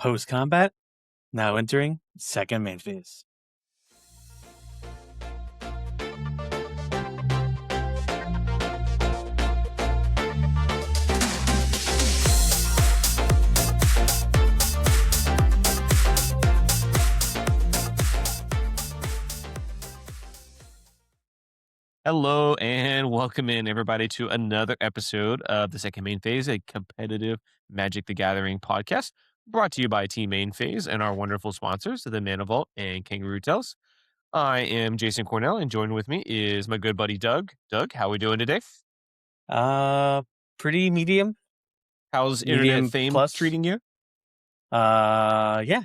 Post-combat, now entering second main phase. Hello and welcome in everybody to another episode of the Second Main Phase, a competitive Magic the Gathering podcast brought to you by Team Main Phase and our wonderful sponsors, the Mana Vault and Kangaroo Tales. I am Jason Cornell and joined with me is my good buddy Doug. Doug, how are we doing today? Pretty medium. How's Medium internet fame plus. treating you? Yeah.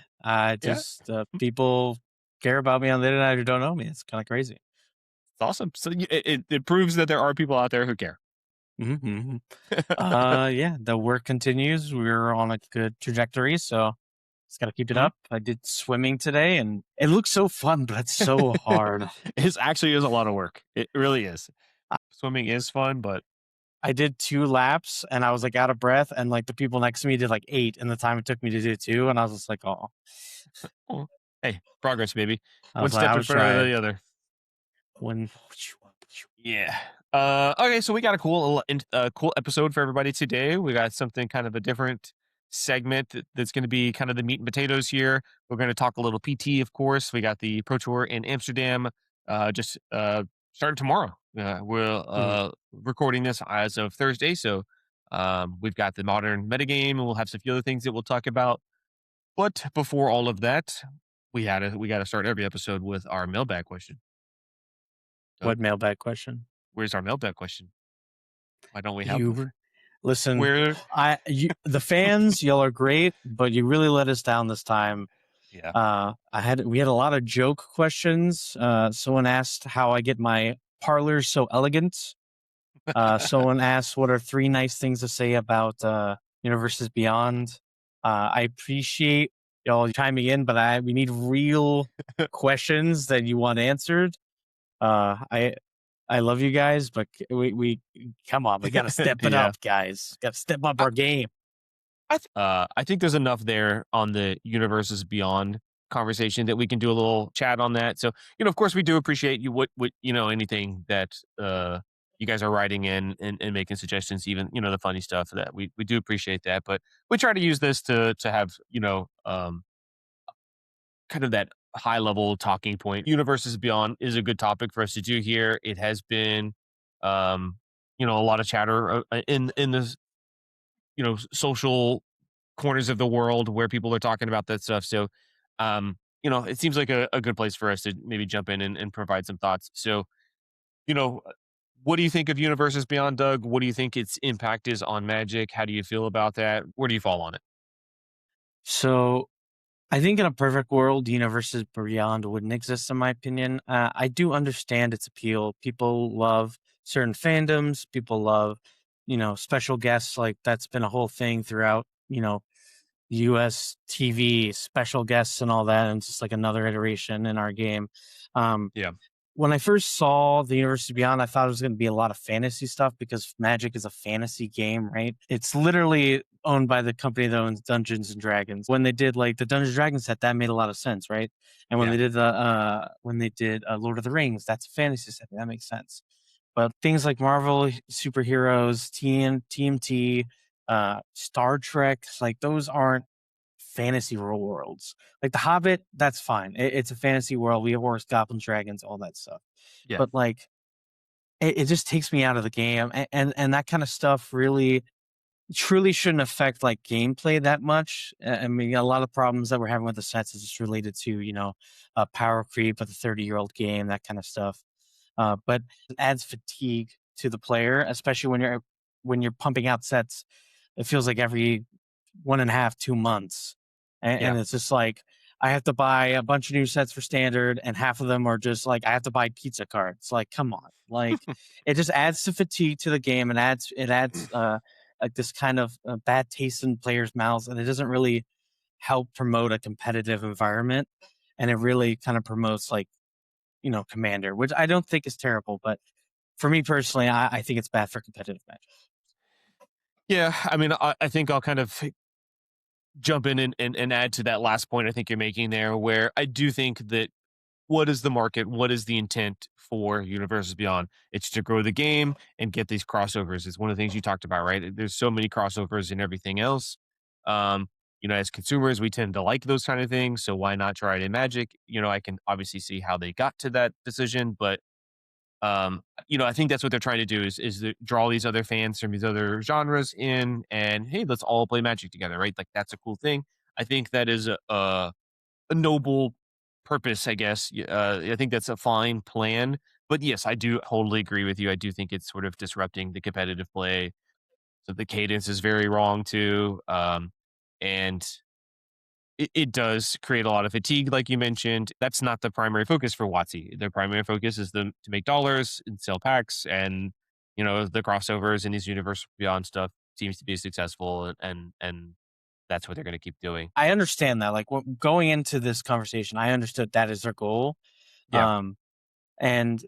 People care about me on the internet who don't know me. It's kind of crazy. It's awesome. So it proves that there are people out there who care. Mm-hmm. Yeah, the work continues. We're on a good trajectory, so just got to keep it up. I did swimming today, and it looks so fun, but it's so hard. It actually is a lot of work. It really is. Swimming is fun, but I did 2 laps, and I was like out of breath, and like the people next to me did like 8 in the time it took me to do 2, and I was just like, oh. Hey, progress, baby. One step in front of the other. Yeah. Okay, so we got a cool episode for everybody today. We got something kind of a different segment that's going to be kind of the meat and potatoes here. We're going to talk a little PT, of course. We got the Pro Tour in Amsterdam just starting tomorrow. We're recording this as of Thursday, so we've got the modern metagame, and we'll have some few other things that we'll talk about. But before all of that, we got to start every episode with our mailbag question. What mailbag question? Where's our mailbag question? Why don't we have Listen, the fans, y'all are great, but you really let us down this time. Yeah. We had a lot of joke questions. Someone asked how I get my parlor so elegant. Someone asked what are 3 nice things to say about Universes Beyond. I appreciate y'all chiming in, but we need real questions that you want answered. I love you guys, but we come on, we got to step it up, guys. Got to step up our game. I think there's enough there on the Universes Beyond conversation that we can do a little chat on that. So, of course, we do appreciate you. What anything that you guys are writing in and making suggestions, even the funny stuff that we do appreciate that. But we try to use this to have kind of that high level talking point. Universes Beyond is a good topic for us to do here. It has been, a lot of chatter in the, social corners of the world where people are talking about that stuff. So, it seems like a good place for us to maybe jump in and provide some thoughts. So, what do you think of Universes Beyond, Doug? What do you think its impact is on Magic? How do you feel about that? Where do you fall on it? So, I think in a perfect world, Universes Beyond wouldn't exist, in my opinion. I do understand its appeal. People love certain fandoms. People love, special guests. Like that's been a whole thing throughout, US TV, special guests and all that. And it's just like another iteration in our game. When I first saw the Universes Beyond, I thought it was going to be a lot of fantasy stuff because Magic is a fantasy game, right? It's literally owned by the company that owns Dungeons and Dragons. When they did like the Dungeons and Dragons set, that made a lot of sense, right? And when they did Lord of the Rings, that's a fantasy set. That makes sense. But things like Marvel superheroes, TMT, Star Trek, like those aren't fantasy worlds. Like The Hobbit, that's fine. It's a fantasy world. We have orcs, goblins, dragons, all that stuff. Yeah. But like, it just takes me out of the game, and that kind of stuff really, truly shouldn't affect like gameplay that much. I mean, a lot of problems that we're having with the sets is just related to power creep with a 30-year-old game, that kind of stuff. But it adds fatigue to the player, especially when you're pumping out sets. It feels like every 1.5, 2 months. And it's just like, I have to buy a bunch of new sets for standard, and half of them are just like, I have to buy pizza cards. Like, come on. Like, it just adds to fatigue to the game, and it adds like this kind of bad taste in players' mouths, and it doesn't really help promote a competitive environment. And it really kind of promotes like, Commander, which I don't think is terrible, but for me personally, I think it's bad for competitive Magic. Yeah, I mean, I think I'll kind of jump in and add to that last point I think you're making there, where I do think that what is the market? What is the intent for Universes Beyond? It's to grow the game and get these crossovers. It's one of the things you talked about, right? There's so many crossovers and everything else. Um, as consumers, we tend to like those kind of things. So why not try it in Magic? I can obviously see how they got to that decision, but I think that's what they're trying to do is to draw these other fans from these other genres in, and hey, let's all play Magic together, right? Like that's a cool thing. I think that is a noble purpose, I guess. I think that's a fine plan. But yes, I do totally agree with you. I do think it's sort of disrupting the competitive play. So the cadence is very wrong too. And it does create a lot of fatigue, like you mentioned. That's not the primary focus for WotC. Their primary focus is to make dollars and sell packs, and the crossovers and these universe beyond stuff seems to be successful, and that's what they're going to keep doing. I understand that. Like going into this conversation, I understood that is their goal. Yeah. Um, and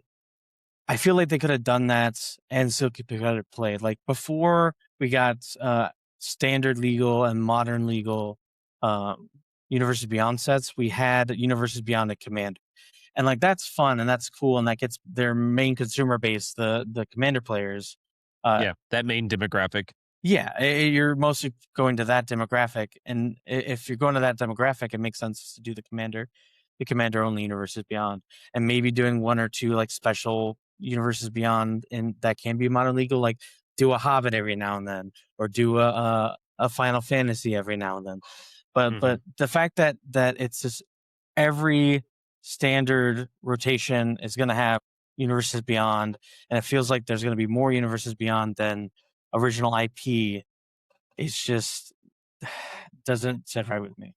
I feel like they could have done that and still keep competitive play. Like before we got standard legal and modern legal um, Universes Beyond sets, we had Universes Beyond a Commander. And like that's fun and that's cool and that gets their main consumer base, the Commander players. Uh, Yeah, that main demographic. yeah, you're mostly going to that demographic, and if you're going to that demographic, it makes sense to do the commander only Universes Beyond, and maybe doing one or two like special Universes Beyond, and that can be modern legal, like do a Hobbit every now and then, or do a Final Fantasy every now and then. Mhm. But the fact that it's just every standard rotation is going to have Universes Beyond, and it feels like there's going to be more Universes Beyond than original IP. It's just doesn't sit right with me.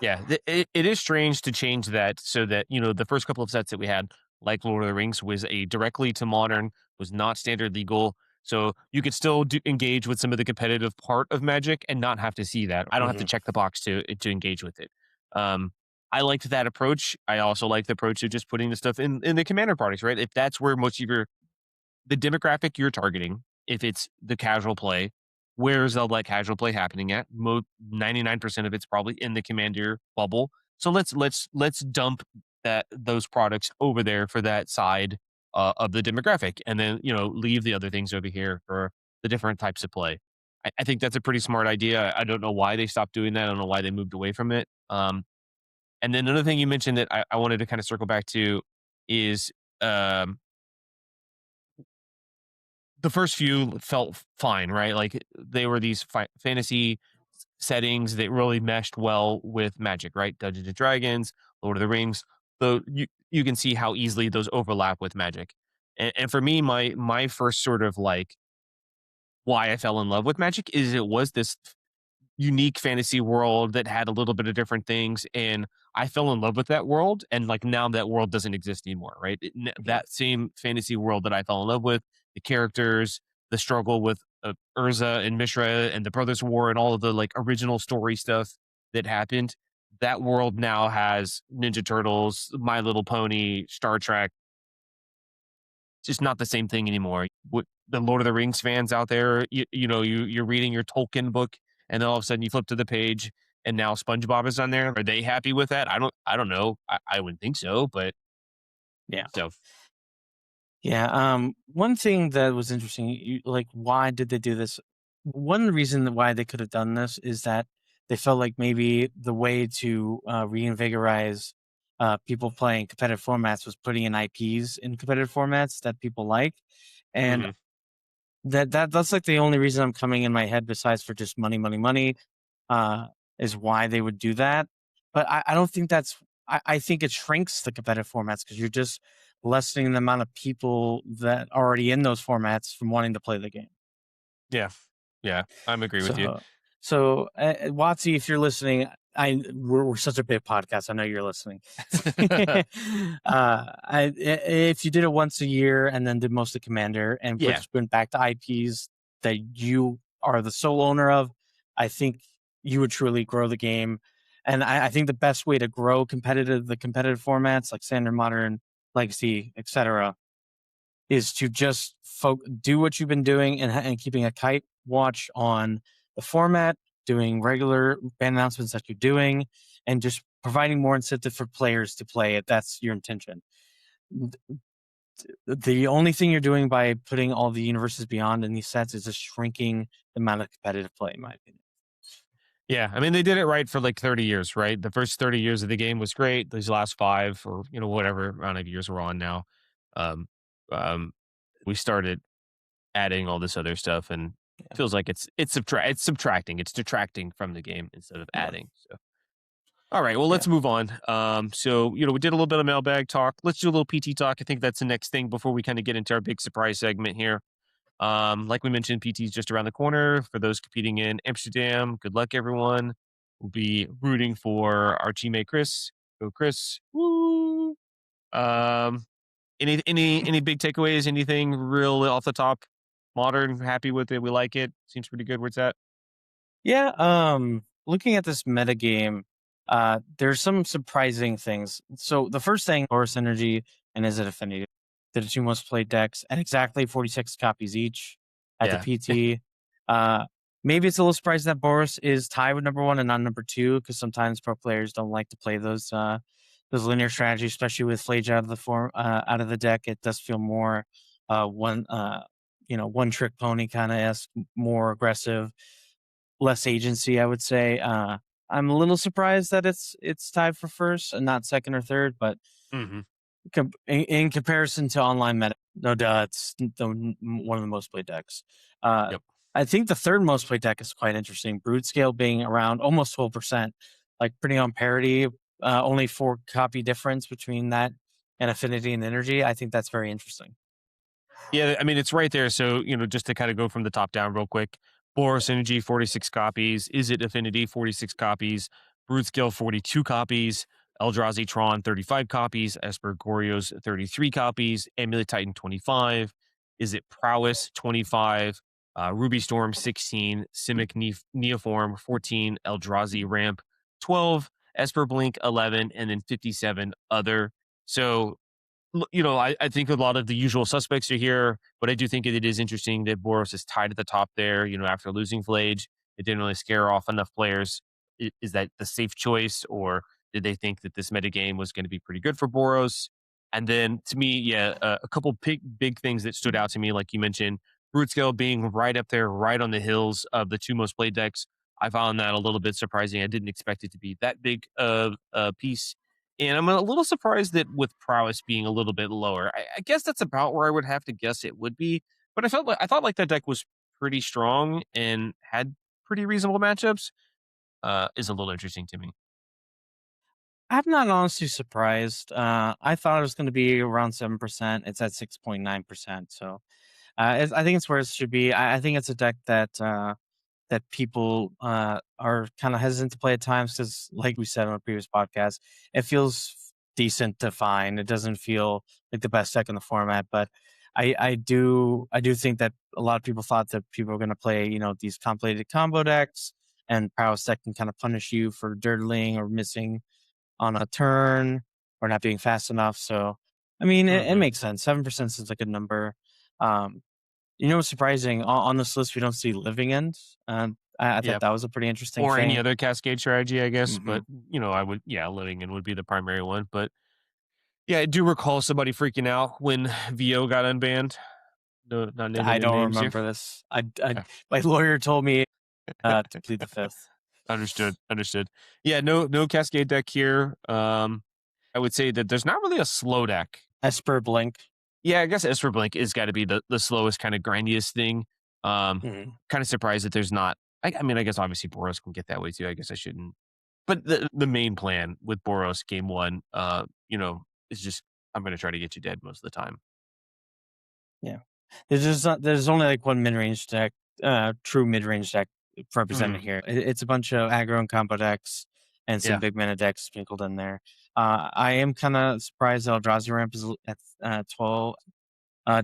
Yeah, it is strange to change that so that, the first couple of sets that we had, like Lord of the Rings, was a directly to modern, was not standard legal. So you could still engage with some of the competitive part of Magic and not have to see that. I don't have to Mhm. check the box to engage with it. Um, I liked that approach. I also like the approach of just putting the stuff in the commander products, right? If that's where most of the demographic you're targeting, if it's the casual play, where is all that casual play happening at? 99% of it's probably in the commander bubble. So let's dump those products over there for that side of the demographic, and then leave the other things over here for the different types of play. I think that's a pretty smart idea. I don't know why they stopped doing that. I don't know why they moved away from it. And then another thing you mentioned that I wanted to kind of circle back to is um, the first few felt fine, right? Like they were these fantasy settings that really meshed well with Magic, right? Dungeons and Dragons, Lord of the Rings. So you can see how easily those overlap with Magic. And for me, my first sort of like why I fell in love with Magic is it was this unique fantasy world that had a little bit of different things, and I fell in love with that world, and like now that world doesn't exist anymore, right? That same fantasy world that I fell in love with, the characters, the struggle with Urza and Mishra and the Brothers War and all of the like original story stuff that happened. That world now has Ninja Turtles, My Little Pony, Star Trek. It's just not the same thing anymore. What the Lord of the Rings fans out there, you're reading your Tolkien book, and then all of a sudden you flip to the page, and now SpongeBob is on there. Are they happy with that? I don't know. I wouldn't think so, but Yeah. so Yeah. One thing that was interesting, like, why did they do this? One reason why they could have done this is that they felt like maybe the way to reinvigorize people playing competitive formats was putting in IPs in competitive formats that people like, and mhm. that's like the only reason I'm coming in my head besides for just money, money, money, uh, is why they would do that. But I don't think that's. I think it shrinks the competitive formats because you're just lessening the amount of people that are already in those formats from wanting to play the game. Yeah, yeah, I'm agree with you. So, Watsy, if you're listening, we're such a big podcast. I know you're listening. If you did it once a year and then did most of Commander and Yeah, just went back to IPs that you are the sole owner of, I think you would truly grow the game. And I think the best way to grow the competitive formats like standard, modern, legacy, etc., is to just do what you've been doing and keeping a tight watch on the format doing regular ban announcements that you're doing, and just providing more incentive for players to play if that's your intention. The only thing you're doing by putting all the universes beyond in these sets is just shrinking the amount of competitive play, in my opinion. Yeah, I mean, they did it right for like 30 years, right? The first 30 years of the game was great. These last 5 or, whatever amount of years we're on now, um, um, we started adding all this other stuff and Yeah. feels like it's subtracting, it's detracting from the game instead of Yeah. adding. So, all right, well, Yeah. let's move on. So, we did a little bit of mailbag talk. Let's do a little PT talk. I think that's the next thing before we kind of get into our big surprise segment here. Like we mentioned, PT is just around the corner for those competing in Amsterdam. Good luck, everyone. We'll be rooting for our teammate Chris. Go, Chris! Woo! Um, any big takeaways? Anything real off the top? Modern, happy with it. We like it. Seems pretty good. Where's that? Yeah, looking at this meta game, there's some surprising things. So the first thing, Horus Energy and Is It Affinity, the two most played decks, at exactly 46 copies each at the Yeah. PT. Uh, Maybe it's a little surprising that Boris is tied with number one and not number two, because sometimes pro players don't like to play those linear strategies, especially with Flage out of the form out of the deck. It does feel more one trick pony kind of esque, more aggressive, less agency, I would say. I'm a little surprised that it's tied for first and not second or third, but Hmm. in comparison to online meta, no doubt it's one of the most played decks. Uh, Yep. I think the third most played deck is quite interesting. Brood Scale being around almost 12%, like pretty on parity. Only 4 copy difference between that and Affinity and Energy. I think that's very interesting. Yeah, I mean, it's right there. So, just to kind of go from the top down real quick. Boros Energy, 46 copies. Is It Affinity, 46 copies. Brood Skill, 42 copies. Eldrazi Tron, 35 copies. Esper Gorios, 33 copies. Amulet Titan, 25. Is It Prowess, 25. Ruby Storm, 16. Simic Neoform, 14. Eldrazi Ramp, 12. Esper Blink, 11. And then 57 other. So, I think a lot of the usual suspects are here, but I do think it is interesting that Boros is tied at the top there. After losing Flage, it didn't really scare off enough players. Is that the safe choice, or did they think that this metagame was going to be pretty good for Boros? And then to me, yeah, a couple big things that stood out to me, like you mentioned, Root Scale being right up there, right on the hills of the two most played decks. I found that a little bit surprising. I didn't expect it to be that big of a piece, and I'm a little surprised that with prowess being a little bit lower. I guess that's about where I would have to guess it would be. But I thought like that deck was pretty strong and had pretty reasonable matchups. Is a little interesting to me. I'm not honestly surprised. I thought it was going to be around 7%. It's at 6.9%. So I think it's where it should be. I think it's a deck that people are kind of hesitant to play at times because, like we said on a previous podcast, it feels decent to find. It doesn't feel like the best deck in the format, but I do think that a lot of people thought that people were going to play these complicated combo decks, and prowess deck can kind of punish you for dirtling or missing on a turn or not being fast enough. So, I mean, it Hmm. makes sense. 7% seems like a number. Um, what's surprising on this list? We don't see living end. I thought Yep. that was a pretty interesting Or any thing. other cascade strategy, I guess. Hmm. But I would, yeah, living in would be the primary one. But yeah, I do recall somebody freaking out when VO got unbanned. No, not naming I any don't names here. remember this. My lawyer told me to plead the fifth. Understood. Understood. Yeah, no Cascade deck here. I would say that there's not really a slow deck. Esper Blink. Yeah, I guess Esper Blink is got to be the slowest, kind of grindiest thing. Mhm. Kind of surprised that there's not. I mean, I guess obviously Boros can get that way too. I guess I shouldn't. But the main plan with Boros game one, is just I'm going to try to get you dead most of the time. Yeah. There's only like one mid range deck, true mid range deck represented Mhm. here. It's a bunch of aggro and combo decks and some Yeah. big mana decks sprinkled in there. I am kind of surprised that Eldrazi ramp is at 12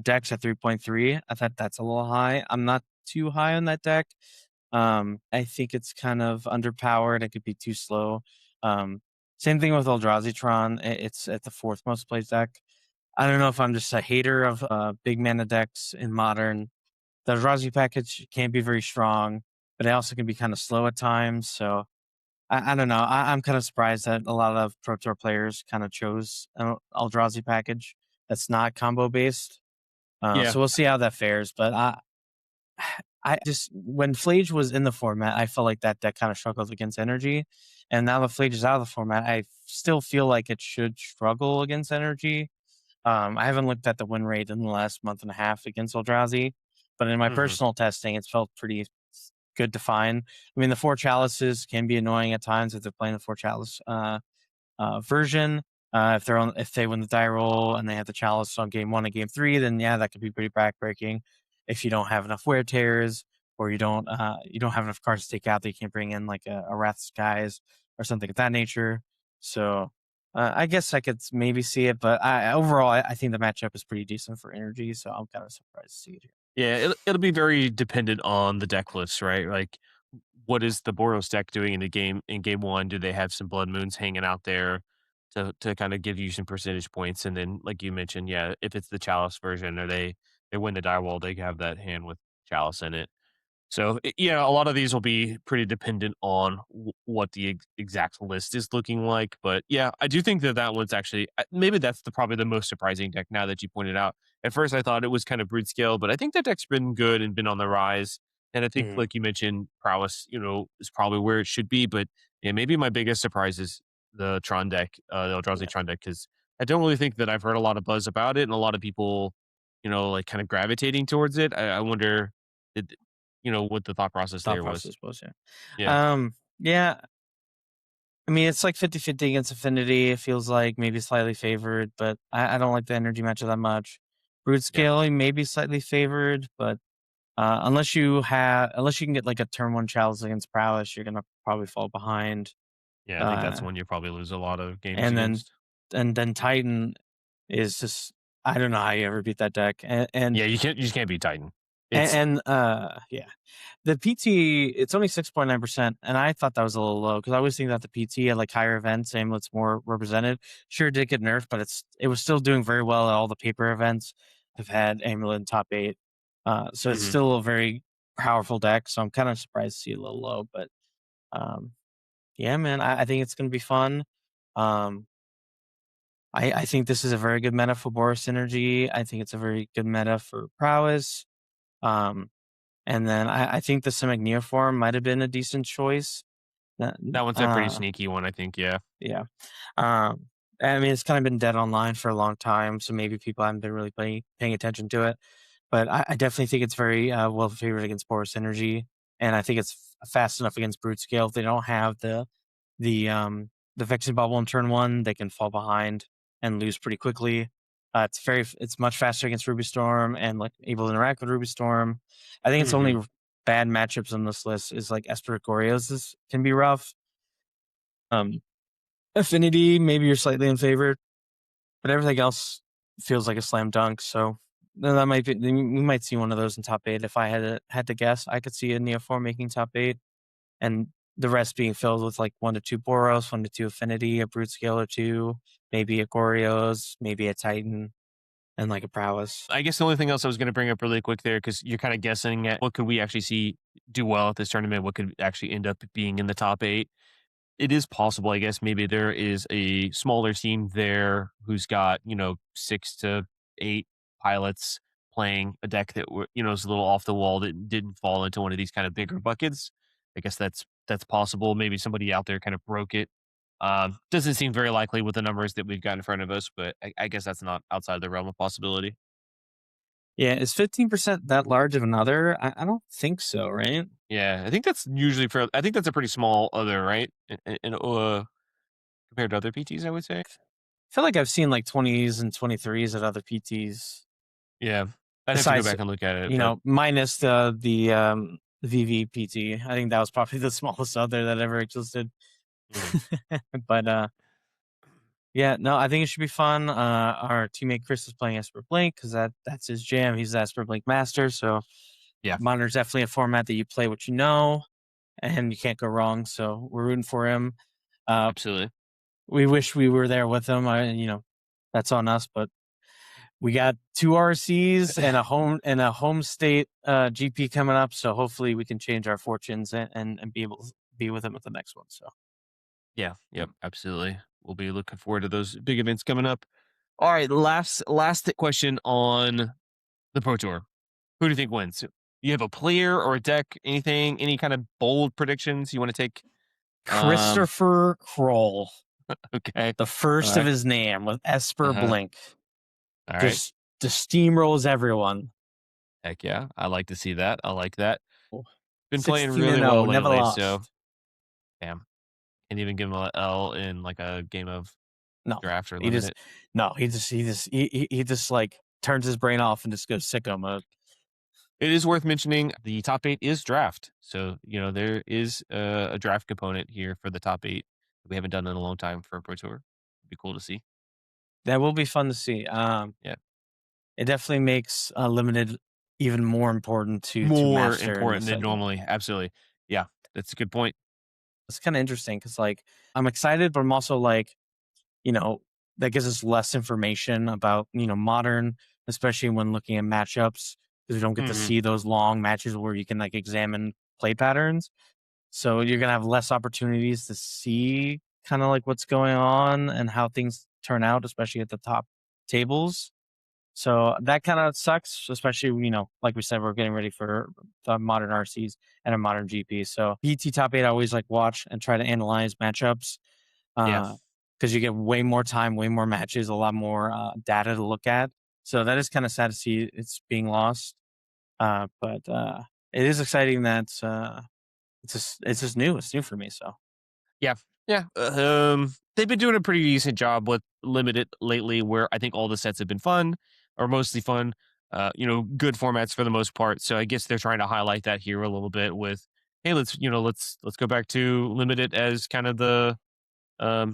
decks at 3.3. I thought that's a little high. I'm not too high on that deck. I think it's kind of underpowered. It could be too slow. Same thing with Eldrazi Tron. It's at the fourth most played deck. I don't know if I'm just a hater of big mana decks in modern. The Eldrazi package can be very strong. but it also can be kind of slow at times. So I don't know. I'm kind of surprised that a lot of Pro Tour players kind of chose an Eldrazi package that's not combo based. Yeah. So we'll see how that fares. But I just when Flage was in the format, I felt like that deck kind of struggled against energy, and now that Flage is out of the format, I still feel like it should struggle against energy. I haven't looked at the win rate in the last month and a half against Eldrazi, but in my Mhm. personal testing, it's felt pretty good to find. I mean, the four chalices can be annoying at times if they're playing the four chalice version. If they win the die roll and they have the chalice on game one and game three, then yeah, that could be pretty backbreaking. If you don't have enough wear tears or you don't have enough cards to take out, that you can't bring in like a Wrath Skies or something of that nature. So I guess I could maybe see it, but overall, I think the matchup is pretty decent for energy. So I'm kind of surprised to see it here. Yeah, it'll be very dependent on the deck list, right? Like, what is the Boros deck doing in game one? Do they have some Blood Moons hanging out there to kind of give you some percentage points? And then, like you mentioned, yeah, if it's the Chalice version, or they win the die wall, they have that hand with Chalice in it. So, yeah, a lot of these will be pretty dependent on what the exact list is looking like. But yeah, I do think that that one's actually maybe that's probably the most surprising deck now that you pointed out. At first, I thought it was kind of brute scale, but I think that deck's been good and been on the rise. And I think, Mhm. like you mentioned, prowess, is probably where it should be. But yeah, maybe my biggest surprise is the Tron deck, the Eldrazi Yeah, Tron deck, because I don't really think that I've heard a lot of buzz about it and a lot of people, like kind of gravitating towards it. I wonder did, what the thought process thought there was. process was yeah. Yeah, Yeah, I mean, it's like 50-50 against Affinity. It feels like maybe slightly favored, but I don't like the energy matchup that much. Brute yeah, scaling maybe slightly favored, but unless you can get like a turn one challenge against prowess, you're gonna probably fall behind. yeah. I think that's Uh, one you probably lose a lot of games and then against. Titan is just I don't know how you ever beat that deck. Yeah, you just can't beat Titan. And, It's yeah, the PT it's only 6.9%, and I thought that was a little low because I always think that the PT at like higher events, Amulet's more represented. Sure, it did get nerfed, but it was still doing very well at all the paper events. I've had Amulet in top eight, so it's mhm. still a very powerful deck. So I'm kind of surprised to see it a little low, but um, yeah, man, I think it's gonna be fun. Um, I think this is a very good meta for Boris Synergy. I think it's a very good meta for Prowess. Um, and then I think the Simic Neoform might have been a decent choice. Uh, That one's a pretty uh, sneaky one, I think. Yeah, yeah. Um, I mean, it's kind of been dead online for a long time, so maybe people haven't been really paying attention to it. But I definitely think it's very well favored against Boros Energy, and I think it's fast enough against Brute Scale. If they don't have the the Vexing Bubble in turn one, they can fall behind and lose pretty quickly. It's much faster against Ruby Storm and like able to interact with Ruby Storm. I think it's hmm only bad matchups on this list is like Esper Gorios can be rough. Um, Affinity, maybe you're slightly in favor, but everything else feels like a slam dunk. So then that might be we might see one of those in top eight. If I had to guess, I could see a Neoform making top eight, and the rest being filled with like 1 to 2 Boros, 1 to 2 Affinity, a Brute Scale or two, maybe a Gorios, maybe a Titan, and like a Prowess. I guess the only thing else I was going to bring up really quick there, because you're kind of guessing at what could we actually see do well at this tournament, what could actually end up being in the top eight. It is possible, I guess, maybe there is a smaller team there who's got, 6 to 8 pilots playing a deck that is a little off the wall that didn't fall into one of these kind of bigger buckets. I guess that's possible. Maybe somebody out there kind of broke it. Doesn't seem very likely with the numbers that we've got in front of us, but I guess that's not outside the realm of possibility. Yeah, is 15% that large of another? I don't think so, right? Yeah, I think that's usually for. I think that's a pretty small other, right? Compared to other PTs, I would say. I feel like I've seen like 20s and 23s at other PTs. Yeah, I'd have to go Besides, back and look at it, but minus the VVPT. I think that was probably the smallest other that ever existed. mhm. But yeah, no, I think it should be fun. Our teammate Chris is playing Esper Blink because that's his jam. He's the Esper Blink master. So Yeah, Monitor's definitely a format that you play what you know, and you can't go wrong. So we're rooting for him. Uh, absolutely. we wish we were there with him. That's on us, but We got 2 RCs and a home state, GP coming up, so hopefully we can change our fortunes and be able to be with them at the next one, so. Yeah, yep, absolutely. We'll be looking forward to those big events coming up. All right, last question on the Pro Tour. Who do you think wins? You have a player or a deck? Anything? Any kind of bold predictions you want to take? Um, Christopher Kroll, okay. the All first of right. his name with Esper Uh-huh. Blink, All right. just steamrolls everyone. Heck yeah. I like to see that. I like that. Been playing 16 and really 0, well never lately, so lost. damn. Can't even give him a L in like a game of No, draft or he just limited. no, he just like turns his brain off and just goes sicko mode. It is worth mentioning the top 8 is draft. So, there is a draft component here for the top 8. We haven't done in a long time for a Pro Tour. It'd be cool to see. That will be fun to see. Yeah. It definitely makes limited even more important to More master in important this than segment. normally. Absolutely. Yeah. That's a good point. It's kind of interesting because like I'm excited, but I'm also like you know that gives us less information about modern, especially when looking at matchups because we don't get to Mhm. see those long matches where you can like examine play patterns. So you're gonna have less opportunities to see kind of like what's going on and how things turn out, especially at the top tables. So that kind of sucks, especially like we said, we're getting ready for the modern RCs and a modern GP. So PT top eight, I always like watch and try to analyze matchups Yeah. because you get way more time, way more matches, a lot more data to look at. So that is kind of sad to see it's being lost. But it is exciting that it's just new. It's new for me. So Yeah. Yeah. They've been doing a pretty decent job with limited lately, where I think all the sets have been fun or mostly fun. Good formats for the most part. So I guess they're trying to highlight that here a little bit with, hey, let's go back to limited as kind of the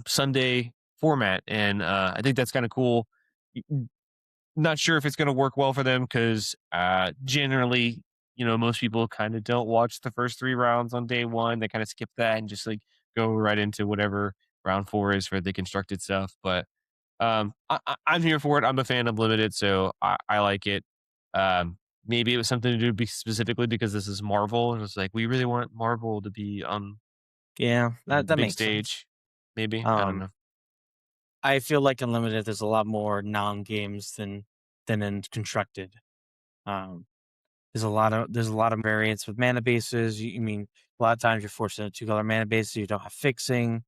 Sunday format, and I think that's kind of cool. Not sure if it's going to work well for them because generally, most people kind of don't watch the first 3 rounds on day one. They kind of skip that and just like go right into whatever round 4 is for the constructed stuff. But I'm here for it. I'm a fan of limited, so I like it. Maybe it was something to do specifically because this is Marvel, and it's like we really want Marvel to be on yeah, the that big makes sense. stage. Maybe I don't Um, know. I feel like Unlimited, there's a lot more non-games than in Constructed. Um, there's a lot of variants with mana bases. You mean a lot of times you're forced into two-color mana bases. You don't have fixing.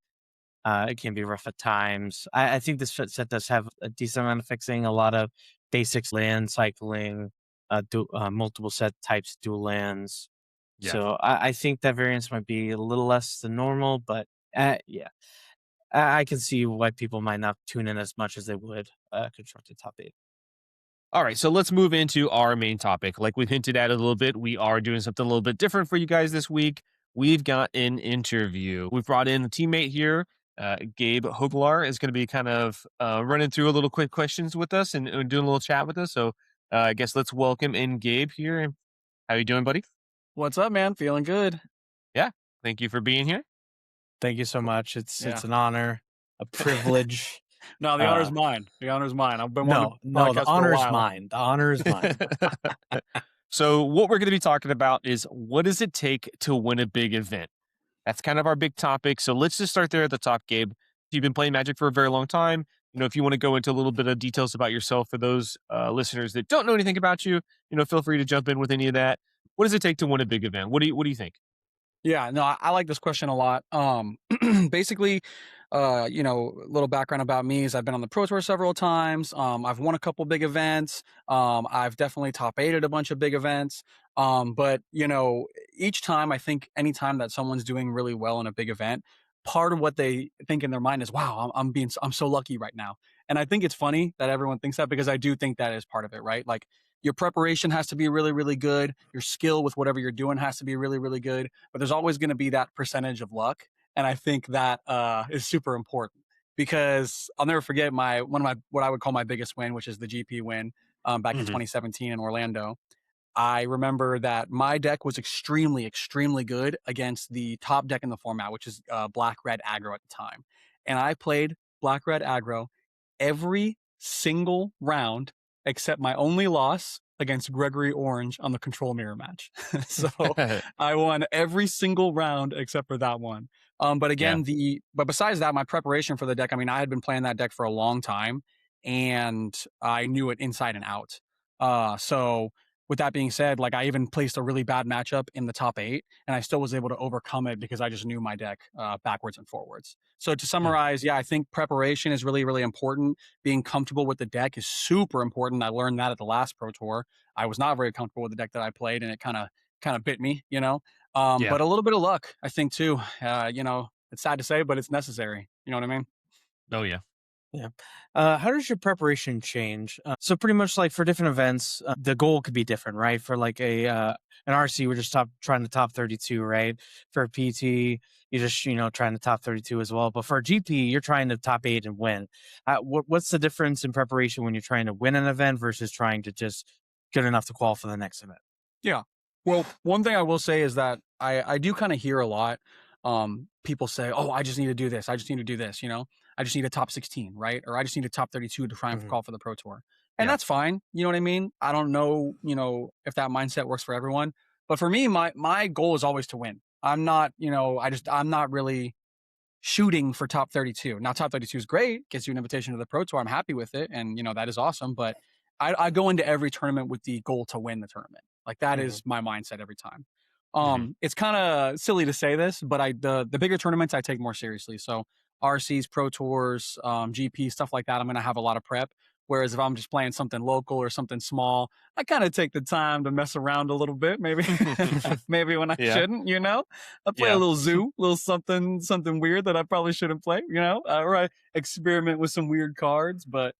It can be rough at times. I think this set does have a decent amount of fixing. A lot of basics land cycling, multiple set types, dual lands. Yeah. So I think that variance might be a little less than normal, but yeah, I can see why people might not tune in as much as they would constructed top eight. All right, so let's move into our main topic. Like we've hinted at a little bit, we are doing something a little bit different for you guys this week. We've got an interview. We've brought in a teammate here. Gabe Joglar is going to be kind of running through a little quick questions with us and doing a little chat with us. So I guess let's welcome in Gabe here. How you doing, buddy? What's up, man? Feeling good. Yeah, thank you for being here. Thank you so much. It's Yeah. an honor, a privilege. No, the Uh, honor's mine. The honor's mine. I've been wanting to no, the podcast for a honor is while. mine. The honor is mine. So what we're going to be talking about is what does it take to win a big event? That's kind of our big topic. So let's just start there at the top, Gabe. You've been playing Magic for a very long time. If you want to go into a little bit of details about yourself for those listeners that don't know anything about you, feel free to jump in with any of that. What does it take to win a big event? What do you think? Yeah, no, I like this question a lot. Basically, a little background about me is I've been on the Pro Tour several times. I've won a couple big events. I've definitely top eighted a bunch of big events. But each time I think anytime that someone's doing really well in a big event, part of what they think in their mind is, "Wow, I'm so lucky right now." And I think it's funny that everyone thinks that because I do think that is part of it, right? Like your preparation has to be really, really good. Your skill with whatever you're doing has to be really, really good, but there's always going to be that percentage of luck, and I think that is super important because I'll never forget my one of my what I would call my biggest win, which is the GP win back in Hmm. 2017 in Orlando. I remember that my deck was extremely, extremely good against the top deck in the format, which is Black Red Aggro at the time, and I played Black Red Aggro every single round except my only loss against Gregory Orange on the control mirror match. So I won every single round except for that one. But Yeah. again, but besides that, my preparation for the deck, I mean, I had been playing that deck for a long time and I knew it inside and out. So with that being said, like I even placed a really bad matchup in the top 8 and I still was able to overcome it because I just knew my deck backwards and forwards. So to Hmm. summarize, yeah, I think preparation is really, really important. Being comfortable with the deck is super important. I learned that at the last Pro Tour. I was not very comfortable with the deck that I played, and it kind of bit me, you know. Yeah. But a little bit of luck, I think, too. It's sad to say, but it's necessary. You know what I mean? Oh yeah. Yeah. How does your preparation change? So pretty much like for different events, the goal could be different, right? For like an RC, we're just trying to top 32, right? For a PT, you're just trying to top 32 as well. But for a GP, you're trying to top 8 and win. What's the difference in preparation when you're trying to win an event versus trying to just good enough to qualify for the next event? Yeah. Well, one thing I will say is that I do kind of hear a lot people say, "Oh, I just need to do this. I just need to do this, you know. I just need a top 16, right? Or I just need a top 32 to try and Hmm. call for the Pro Tour." And Yeah. that's fine. You know what I mean? I don't know, if that mindset works for everyone, but for me my goal is always to win. I'm not, I'm not really shooting for top 32. Now, top 32 is great, gets you an invitation to the Pro Tour. I'm happy with it. And, that is awesome. But I go into every tournament with the goal to win the tournament. Like that Hmm. is my mindset every time. Hmm. It's kind of silly to say this, but the bigger tournaments I take more seriously. So RCs, Pro Tours, GP, stuff like that, I'm going to have a lot of prep. Whereas if I'm just playing something local or something small, I kind of take the time to mess around a little bit, maybe, maybe when I Yeah. shouldn't, I play a Yeah. little zoo, little something weird that I probably shouldn't play, or I experiment with some weird cards. But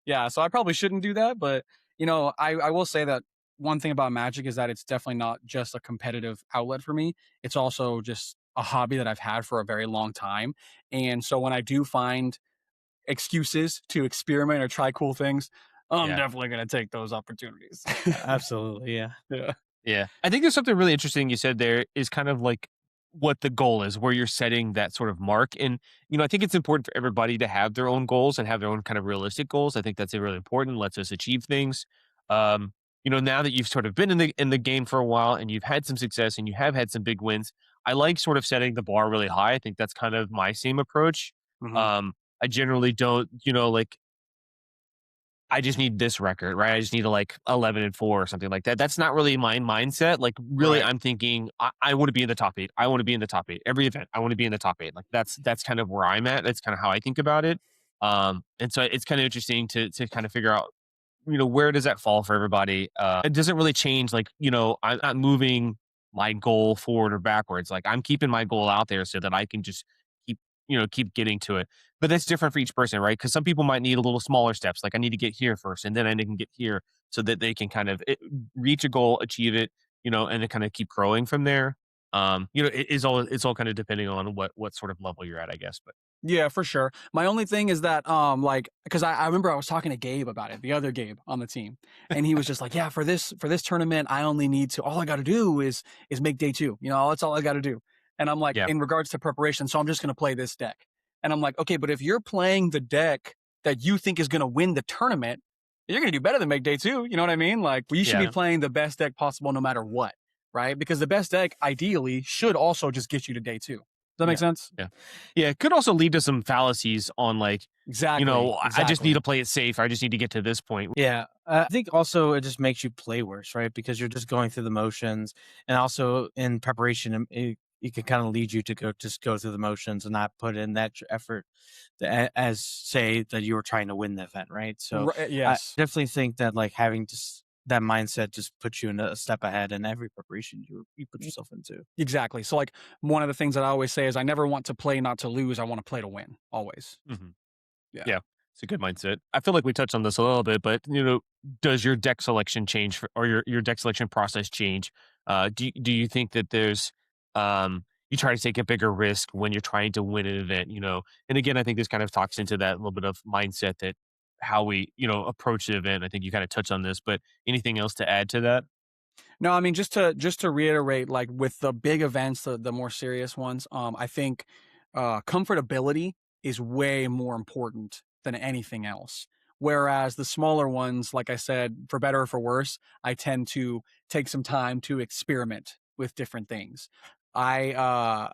yeah, so I probably shouldn't do that. But I will say that one thing about Magic is that it's definitely not just a competitive outlet for me. It's also just a hobby that I've had for a very long time. And so when I do find excuses to experiment or try cool things, I'm Yeah. definitely going to take those opportunities. Absolutely, yeah. Yeah. Yeah. I think there's something really interesting you said there is kind of like what the goal is, where you're setting that sort of mark. And, I think it's important for everybody to have their own goals and have their own kind of realistic goals. I think that's really important, lets us achieve things. Um, now that you've sort of been in the game for a while and you've had some success and you have had some big wins, I like sort of setting the bar really high. I think that's kind of my same approach. Hmm. I generally don't, like I just need this record, right? I just need a like 11-4 or something like that. That's not really my mindset. Like, really, Right. I'm thinking I want to be in the top 8. I want to be in the top 8 every event. I want to be in the top 8. Like, that's kind of where I'm at. That's kind of how I think about it. And so it's kind of interesting to kind of figure out, where does that fall for everybody? It doesn't really change. Like, I'm not moving my goal forward or backwards. Like, I'm keeping my goal out there so that I can just keep, keep getting to it. But that's different for each person, right? Because some people might need a little smaller steps. Like, I need to get here first, and then I can get here, so that they can kind of reach a goal, achieve it, and then kind of keep growing from there. It's all kind of depending on what sort of level you're at, I guess. But Yeah, for sure. My only thing is that, like, because I remember I was talking to Gabe about it, the other Gabe on the team, and he was just like, "Yeah, for this tournament, I only need to. All I got to do is make day two. That's all I got to do." And I'm like, yeah, in regards to preparation, so I'm just gonna play this deck. And I'm like, okay, but if you're playing the deck that you think is gonna win the tournament, you're gonna do better than make day two. You know what I mean? Like, we should be yeah. playing the best deck possible, no matter what, right? Because the best deck, ideally, should also just get you to day two. Does that make Yeah. sense? Yeah. Yeah, it could also lead to some fallacies on like, Exactly. I just need Exactly. to play it safe. I just need to get to this point. Yeah, I think also it just makes you play worse, right? Because you're just going through the motions, and also in preparation, it can kind of lead you to go through the motions and not put in that effort, as say that you were trying to win the event, right? So I Yes. definitely think that like having just that mindset just puts you in a step ahead in every preparation you put yourself into. Exactly. So, like, one of the things that I always say is I never want to play not to lose. I want to play to win. Always. Hmm. Yeah. Yeah, it's a good mindset. I feel like we touched on this a little bit, but does your deck selection change or your deck selection process change? Do you think that there's you try to take a bigger risk when you're trying to win an event? And again, I think this kind of talks into that little bit of mindset that how we approach the event. I think you kind of touched on this, but anything else to add to that? No, I mean, just to reiterate, like with the big events, the more serious ones, I think comfortability is way more important than anything else. Whereas the smaller ones, like I said, for better or for worse, I tend to take some time to experiment with different things. I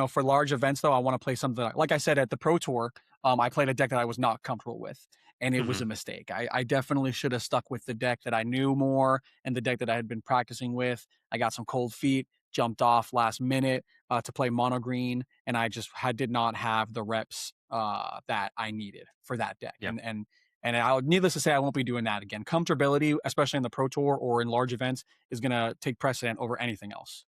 for large events though, I want to play something like I said at the Pro Tour. I played a deck that I was not comfortable with, and it was Mhm. a mistake. I definitely should have stuck with the deck that I knew more and the deck that I had been practicing with. I got some cold feet, jumped off last minute to play mono green, and I just did not have the reps that I needed for that deck. Yeah. And needless to say, I won't be doing that again. Comfortability, especially in the Pro Tour or in large events, is going to take precedent over anything else.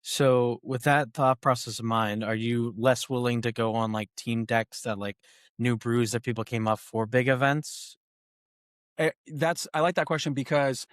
So, with that thought process in mind, are you less willing to go on like team decks that like new brews that people came up for big events? I like that question because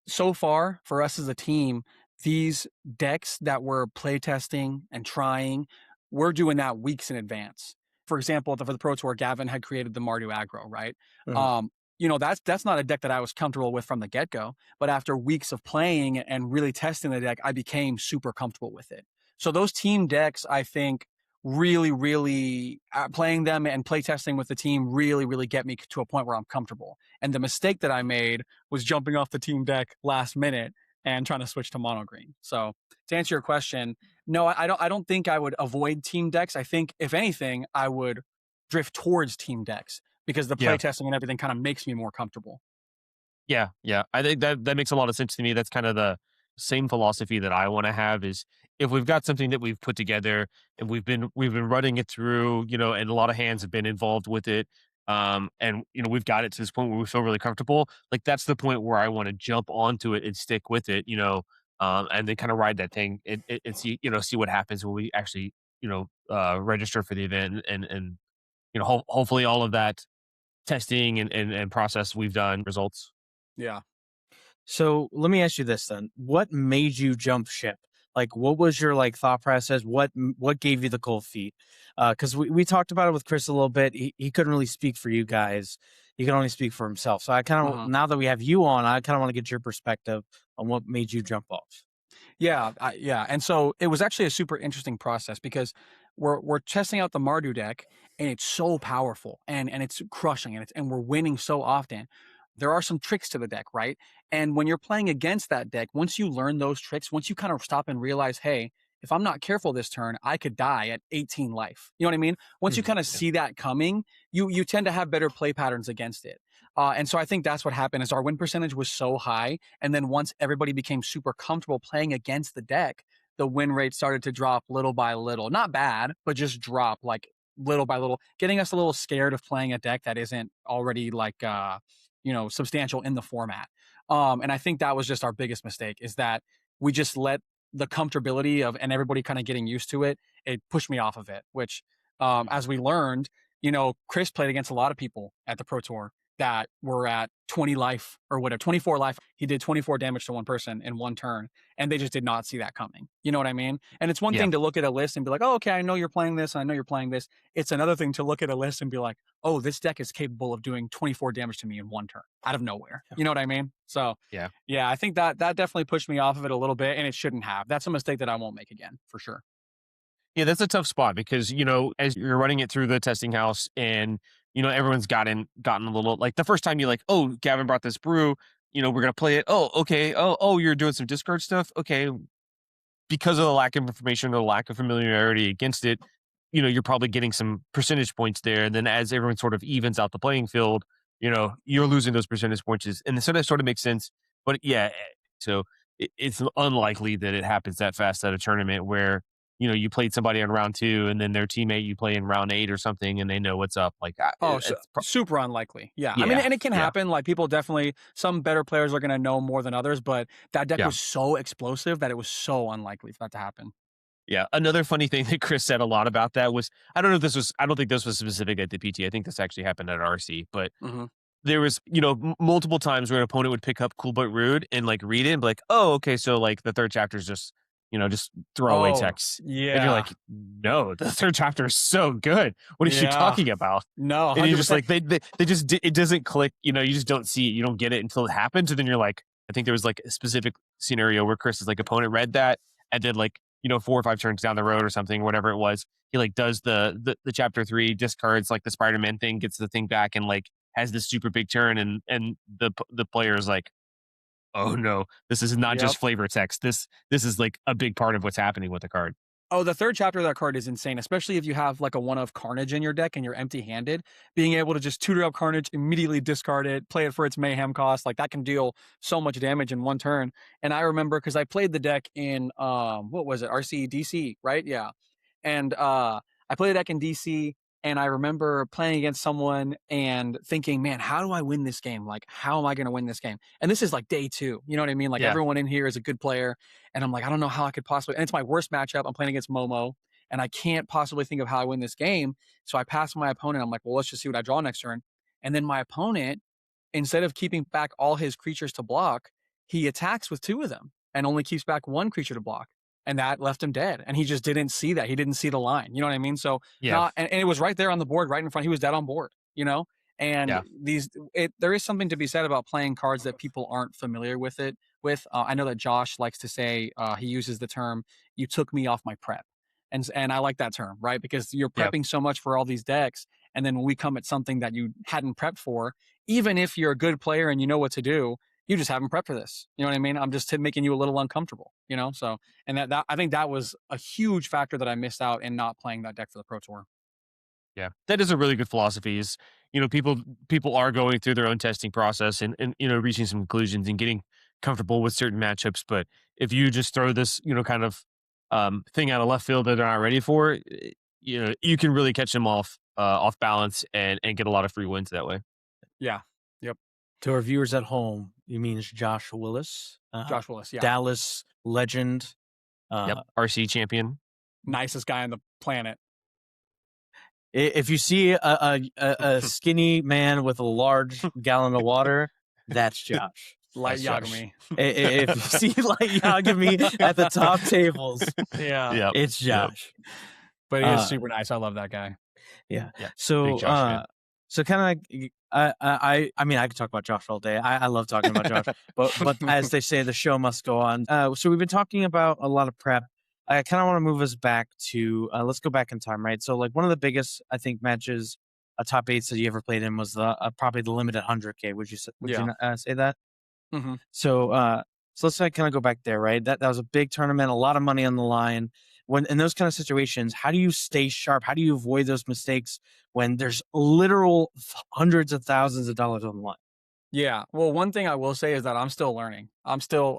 so far for us as a team, these decks that we're playtesting and trying, we're doing that weeks in advance. For example, for the Pro Tour, Gavin had created the Mardu aggro, right? Mhm. Um, that's not a deck that I was comfortable with from the get go. But after weeks of playing and really testing the deck, I became super comfortable with it. So those team decks, I think, really playing them and playtesting with the team really get me to a point where I'm comfortable. And the mistake that I made was jumping off the team deck last minute and trying to switch to mono green. So to answer your question, no, I don't think I would avoid team decks. I think if anything, I would drift towards team decks because the Yeah. playtesting and everything kind of makes me more comfortable. Yeah, yeah. I think that makes a lot of sense to me. That's kind of the same philosophy that I want to have is if we've got something that we've put together and we've been running it through, and a lot of hands have been involved with it. And we've got it to this point where we feel really comfortable. Like that's the point where I want to jump onto it and stick with it, and then kind of ride that thing and see, see what happens when we actually, register for the event and hopefully all of that testing and process we've done results. Yeah. So, let me ask you this then. What made you jump ship? Like, what was your like thought process? What gave you the cold feet? Because we talked about it with Chris a little bit. He couldn't really speak for you guys. He could only speak for himself. So I kind of Uh-huh. now that we have you on, I kind of want to get your perspective on what made you jump off. Yeah, and so it was actually a super interesting process because we're testing out the Mardu deck, and it's so powerful, and it's crushing, and we're winning so often. There are some tricks to the deck, right? And when you're playing against that deck, once you learn those tricks, once you kind of stop and realize, hey, if I'm not careful this turn, I could die at 18 life. You know what I mean? Once you Mhm. kind of see that coming, you tend to have better play patterns against it. And so I think that's what happened is our win percentage was so high, and then once everybody became super comfortable playing against the deck, the win rate started to drop little by little. Not bad, but just drop like little by little, getting us a little scared of playing a deck that isn't already like substantial in the format. And I think that was just our biggest mistake is that we just let the comfortability of and everybody kind of getting used to it, it pushed me off of it, which as we learned, Chris played against a lot of people at the Pro Tour that were at 20 life or whatever, 24 life. He did 24 damage to one person in one turn, and they just did not see that coming. You know what I mean? And it's one Yeah. thing to look at a list and be like, oh, okay, I know you're playing this. I know you're playing this. It's another thing to look at a list and be like, oh, this deck is capable of doing 24 damage to me in one turn out of nowhere. You know what I mean? So, Yeah. yeah, I think that definitely pushed me off of it a little bit, and it shouldn't have. That's a mistake that I won't make again for sure. Yeah, that's a tough spot because, as you're running it through the testing house and, everyone's gotten a little like the first time you like, oh, Gavin brought this brew, we're gonna play it. Oh, okay. Oh, you're doing some discard stuff. Okay. Because of the lack of information or the lack of familiarity against it, you're probably getting some percentage points there. And then as everyone sort of evens out the playing field, you're losing those percentage points. And so that sort of makes sense. But yeah, so it's unlikely that it happens that fast at a tournament where, you played somebody in round two and then their teammate you play in round eight or something and they know what's up. Like, Oh, so super unlikely. Yeah. I mean, yeah, and it can yeah, happen. Like people definitely, some better players are going to know more than others, but that deck yeah. was so explosive that it was so unlikely for that to happen. Yeah. Another funny thing that Chris said a lot about that was I don't think this was specific at the PT. I think this actually happened at RC, but Hmm. there was, multiple times where an opponent would pick up Cool but Rude and like read it and be like, oh, okay, so like the third chapter is just throwaway Oh, text. And you're yeah. like, no, the third chapter is so good. What are you Yeah. talking about? No, And you're just 100%. like, they just, it doesn't click, you just don't see it. You don't get it until it happens. And then you're like, I think there was like a specific scenario where Chris's like opponent read that and then like, 4 or 5 turns down the road or something, whatever it was. He like does the chapter 3 discards like the Spider-Man thing, gets the thing back and like has this super big turn, and the player is like, oh no, this is not Yep. just flavor text. This is like a big part of what's happening with the card. Oh, the third chapter of that card is insane, especially if you have like a one of Carnage in your deck and you're empty-handed. Being able to just tutor up Carnage, immediately discard it, play it for its mayhem cost, like that can deal so much damage in one turn. And I remember because I played the deck in what was it, RC DC, right? Yeah. And I played the deck in DC, and I remember playing against someone and thinking, man, how do I win this game? Like, how am I going to win this game? And this is like day 2. You know what I mean? Like Yeah. everyone in here is a good player. And I'm like, I don't know how I could possibly, and it's my worst matchup. I'm playing against Momo, and I can't possibly think of how I win this game. So I pass my opponent. I'm like, well, let's just see what I draw next turn. And then my opponent, instead of keeping back all his creatures to block, he attacks with 2 of them and only keeps back 1 creature to block. And that left him dead. And he just didn't see that. He didn't see the line. You know what I mean? So Yeah. and it was right there on the board, right in front. He was dead on board, you know? And Yeah. there is something to be said about playing cards that people aren't familiar with it with. I know that Josh likes to say, he uses the term, you took me off my prep. And I like that term, right? Because you're Yeah. prepping so much for all these decks. And then when we come at something that you hadn't prepped for, even if you're a good player and you know what to do, you just haven't prepped for this. You know what I mean? I'm just making you a little uncomfortable, you know? So, and that I think that was a huge factor that I missed out in not playing that deck for the Pro Tour. Yeah, that is a really good philosophy. Is people are going through their own testing process and reaching some conclusions and getting comfortable with certain matchups. But if you just throw this kind of thing out of left field that they're not ready for, you can really catch them off balance and get a lot of free wins that way. Yeah. Yep. To our viewers at home, you mean Josh Willis, Josh Willis. Yeah. Dallas legend. Yep, RC champion. Nicest guy on the planet. If you see a skinny man with a large gallon of water, that's Josh. Light That's Josh. Yagami. If you see Light Yagami at the top tables, Yeah. Yep. it's Josh. But he is super nice. I love that guy. Yeah. Yeah, So, big Josh fan. so kind of, I mean, I could talk about Josh all day. I love talking about Josh, but as they say, the show must go on. So we've been talking about a lot of prep. I kind of want to move us back to, let's go back in time, right? So like one of the biggest, I think, matches, top 8s that you ever played in was the probably the limited 100K. Would you say that? Mm-hmm. So let's kind of go back there, right? That was a big tournament, a lot of money on the line. When in those kind of situations, how do you stay sharp? How do you avoid those mistakes when there's literal hundreds of thousands of dollars on the line? Yeah. Well, one thing I will say is that I'm still learning. I'm still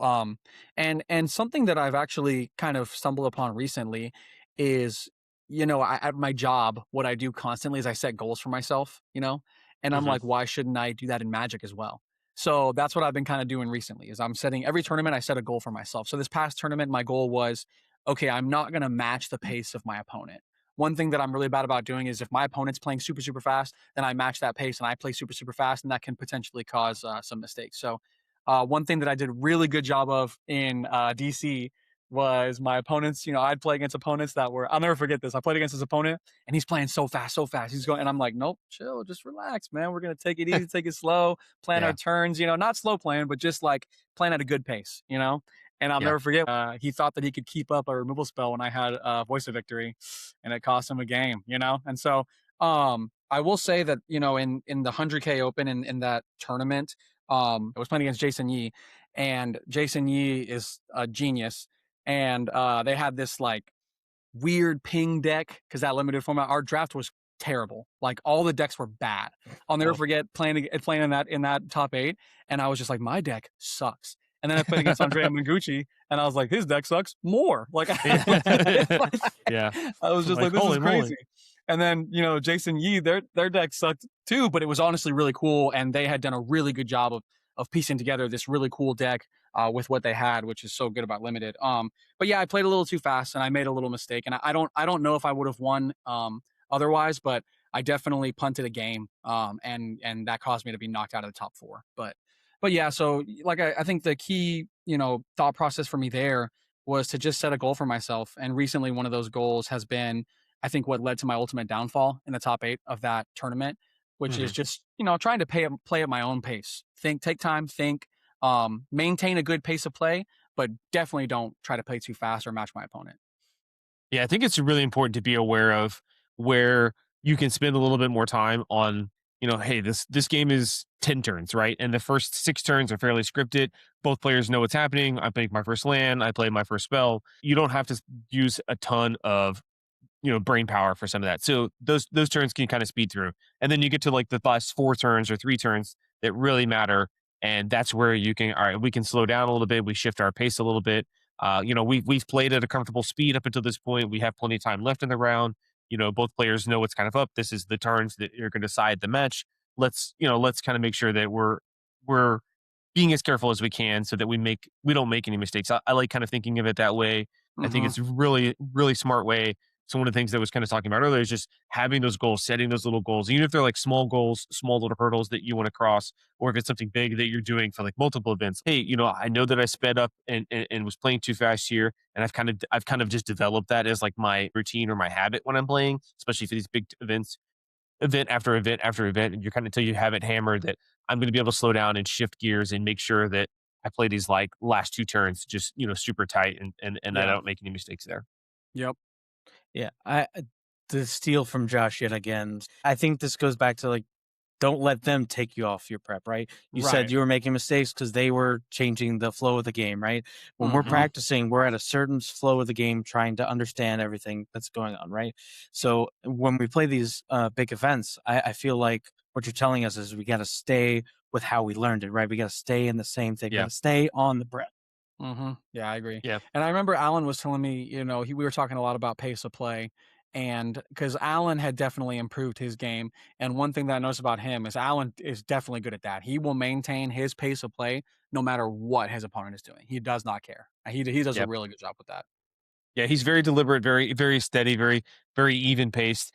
and something that I've actually kind of stumbled upon recently is, at my job, what I do constantly is I set goals for myself, and I'm Mhm. like, why shouldn't I do that in Magic as well? So that's what I've been kind of doing recently is I'm setting every tournament I set a goal for myself. So this past tournament, my goal was, okay, I'm not going to match the pace of my opponent. One thing that I'm really bad about doing is if my opponent's playing super, super fast, then I match that pace and I play super, super fast, and that can potentially cause some mistakes. So, one thing that I did a really good job of in DC was my opponents. I'd play against opponents that were, I'll never forget this. I played against his opponent and he's playing so fast, so fast. He's going, and I'm like, nope, chill, just relax, man. We're going to take it easy, take it slow, plan our Yeah. turns, not slow playing, but just like playing at a good pace. And I'll Yeah. never forget, he thought that he could keep up a removal spell when I had Voice of Victory, and it cost him a game. And so I will say that, in the 100K Open in that tournament, I was playing against Jason Yee, and Jason Yee is a genius. And they had this like weird ping deck because that limited format. Our draft was terrible. Like all the decks were bad. I'll never forget playing in that top 8, and I was just like, my deck sucks. And then I played against Andrea Mengucci, and I was like, his deck sucks more. Like, Yeah. I was just like, this is holy crazy. moly. And then, Jason Yee, their deck sucked too, but it was honestly really cool, and they had done a really good job of piecing together this really cool deck with what they had, which is so good about limited. But yeah, I played a little too fast and I made a little mistake, and I don't know if I would have won otherwise, but I definitely punted a game, and that caused me to be knocked out of the top 4. But yeah, so like I think the key thought process for me there was to just set a goal for myself, and recently one of those goals has been, I think, what led to my ultimate downfall in the top 8 of that tournament, which is just trying to play at my own pace. Take time, think, maintain a good pace of play, but definitely don't try to play too fast or match my opponent. Yeah, I think it's really important to be aware of where you can spend a little bit more time on, hey, this game is 10 turns, right? And the first 6 turns are fairly scripted. Both players know what's happening. I make my first land, I play my first spell. You don't have to use a ton of brain power for some of that. So those turns can kind of speed through. And then you get to like the last 4 turns or 3 turns that really matter. And that's where you can, all right, we can slow down a little bit. We shift our pace a little bit. We've played at a comfortable speed up until this point. We have plenty of time left in the round. Both players know what's kind of up. This is the turns that are going to decide the match. Let's kind of make sure that we're being as careful as we can so that we don't make any mistakes. I like kind of thinking of it that way. I think Hmm. it's really, really smart way. So one of the things that I was kind of talking about earlier is just having those goals, setting those little goals, even if they're like small goals, small little hurdles that you want to cross, or if it's something big that you're doing for like multiple events. Hey, I know that I sped up and was playing too fast here, and I've kind of just developed that as like my routine or my habit when I'm playing, especially for these big events, event after event after event, and you're kind of until you have it hammered that I'm going to be able to slow down and shift gears and make sure that I play these like last 2 turns just super tight and I Yeah. don't make any mistakes there. Yep. Yeah, to steal from Josh yet again, I think this goes back to like, don't let them take you off your prep, right? You said Right. you were making mistakes because they were changing the flow of the game, right? When we're Hmm. practicing, we're at a certain flow of the game, trying to understand everything that's going on, right? So when we play these big events, I feel like what you're telling us is we got to stay with how we learned it, right? We got to stay in the same thing. We got Yeah. to stay on the breath. Yeah, I agree. Yeah. And I remember Alan was telling me, we were talking a lot about pace of play, and because Alan had definitely improved his game. And one thing that I noticed about him is Alan is definitely good at that. He will maintain his pace of play no matter what his opponent is doing. He does not care. He does a Yeah. really good job with that. Yeah, he's very deliberate, very very steady, very very even paced,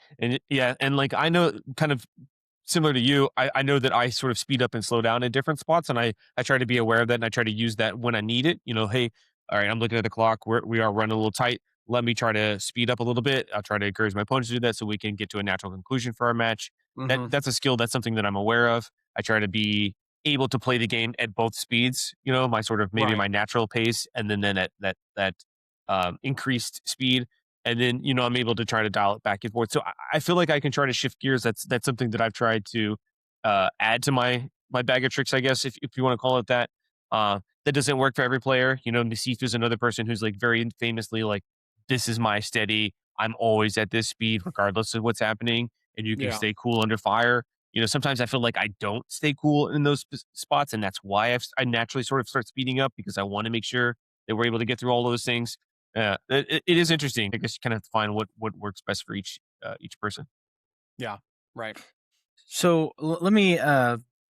yeah, and like I know, kind of similar to you, I know that I sort of speed up and slow down in different spots, and I try to be aware of that, and I try to use that when I need it. Hey, all right, I'm looking at the clock, we are running a little tight. Let me try to speed up a little bit. I'll try to encourage my opponents to do that so we can get to a natural conclusion for our match. Hmm. That's a skill. That's something that I'm aware of. I try to be able to play the game at both speeds. My sort of maybe Right. my natural pace, and then at that increased speed. And then, I'm able to try to dial it back and forth. So I feel like I can try to shift gears. That's something that I've tried to add to my bag of tricks, I guess, if you want to call it that. That doesn't work for every player. Nassif is another person who's like very famously like, this is my steady. I'm always at this speed, regardless of what's happening, and you can Yeah. stay cool under fire. Sometimes I feel like I don't stay cool in those spots, and that's why I naturally sort of start speeding up because I want to make sure that we're able to get through all those things. Yeah, it is interesting. I guess you kind of have to find what works best for each person. Yeah. Right. So let me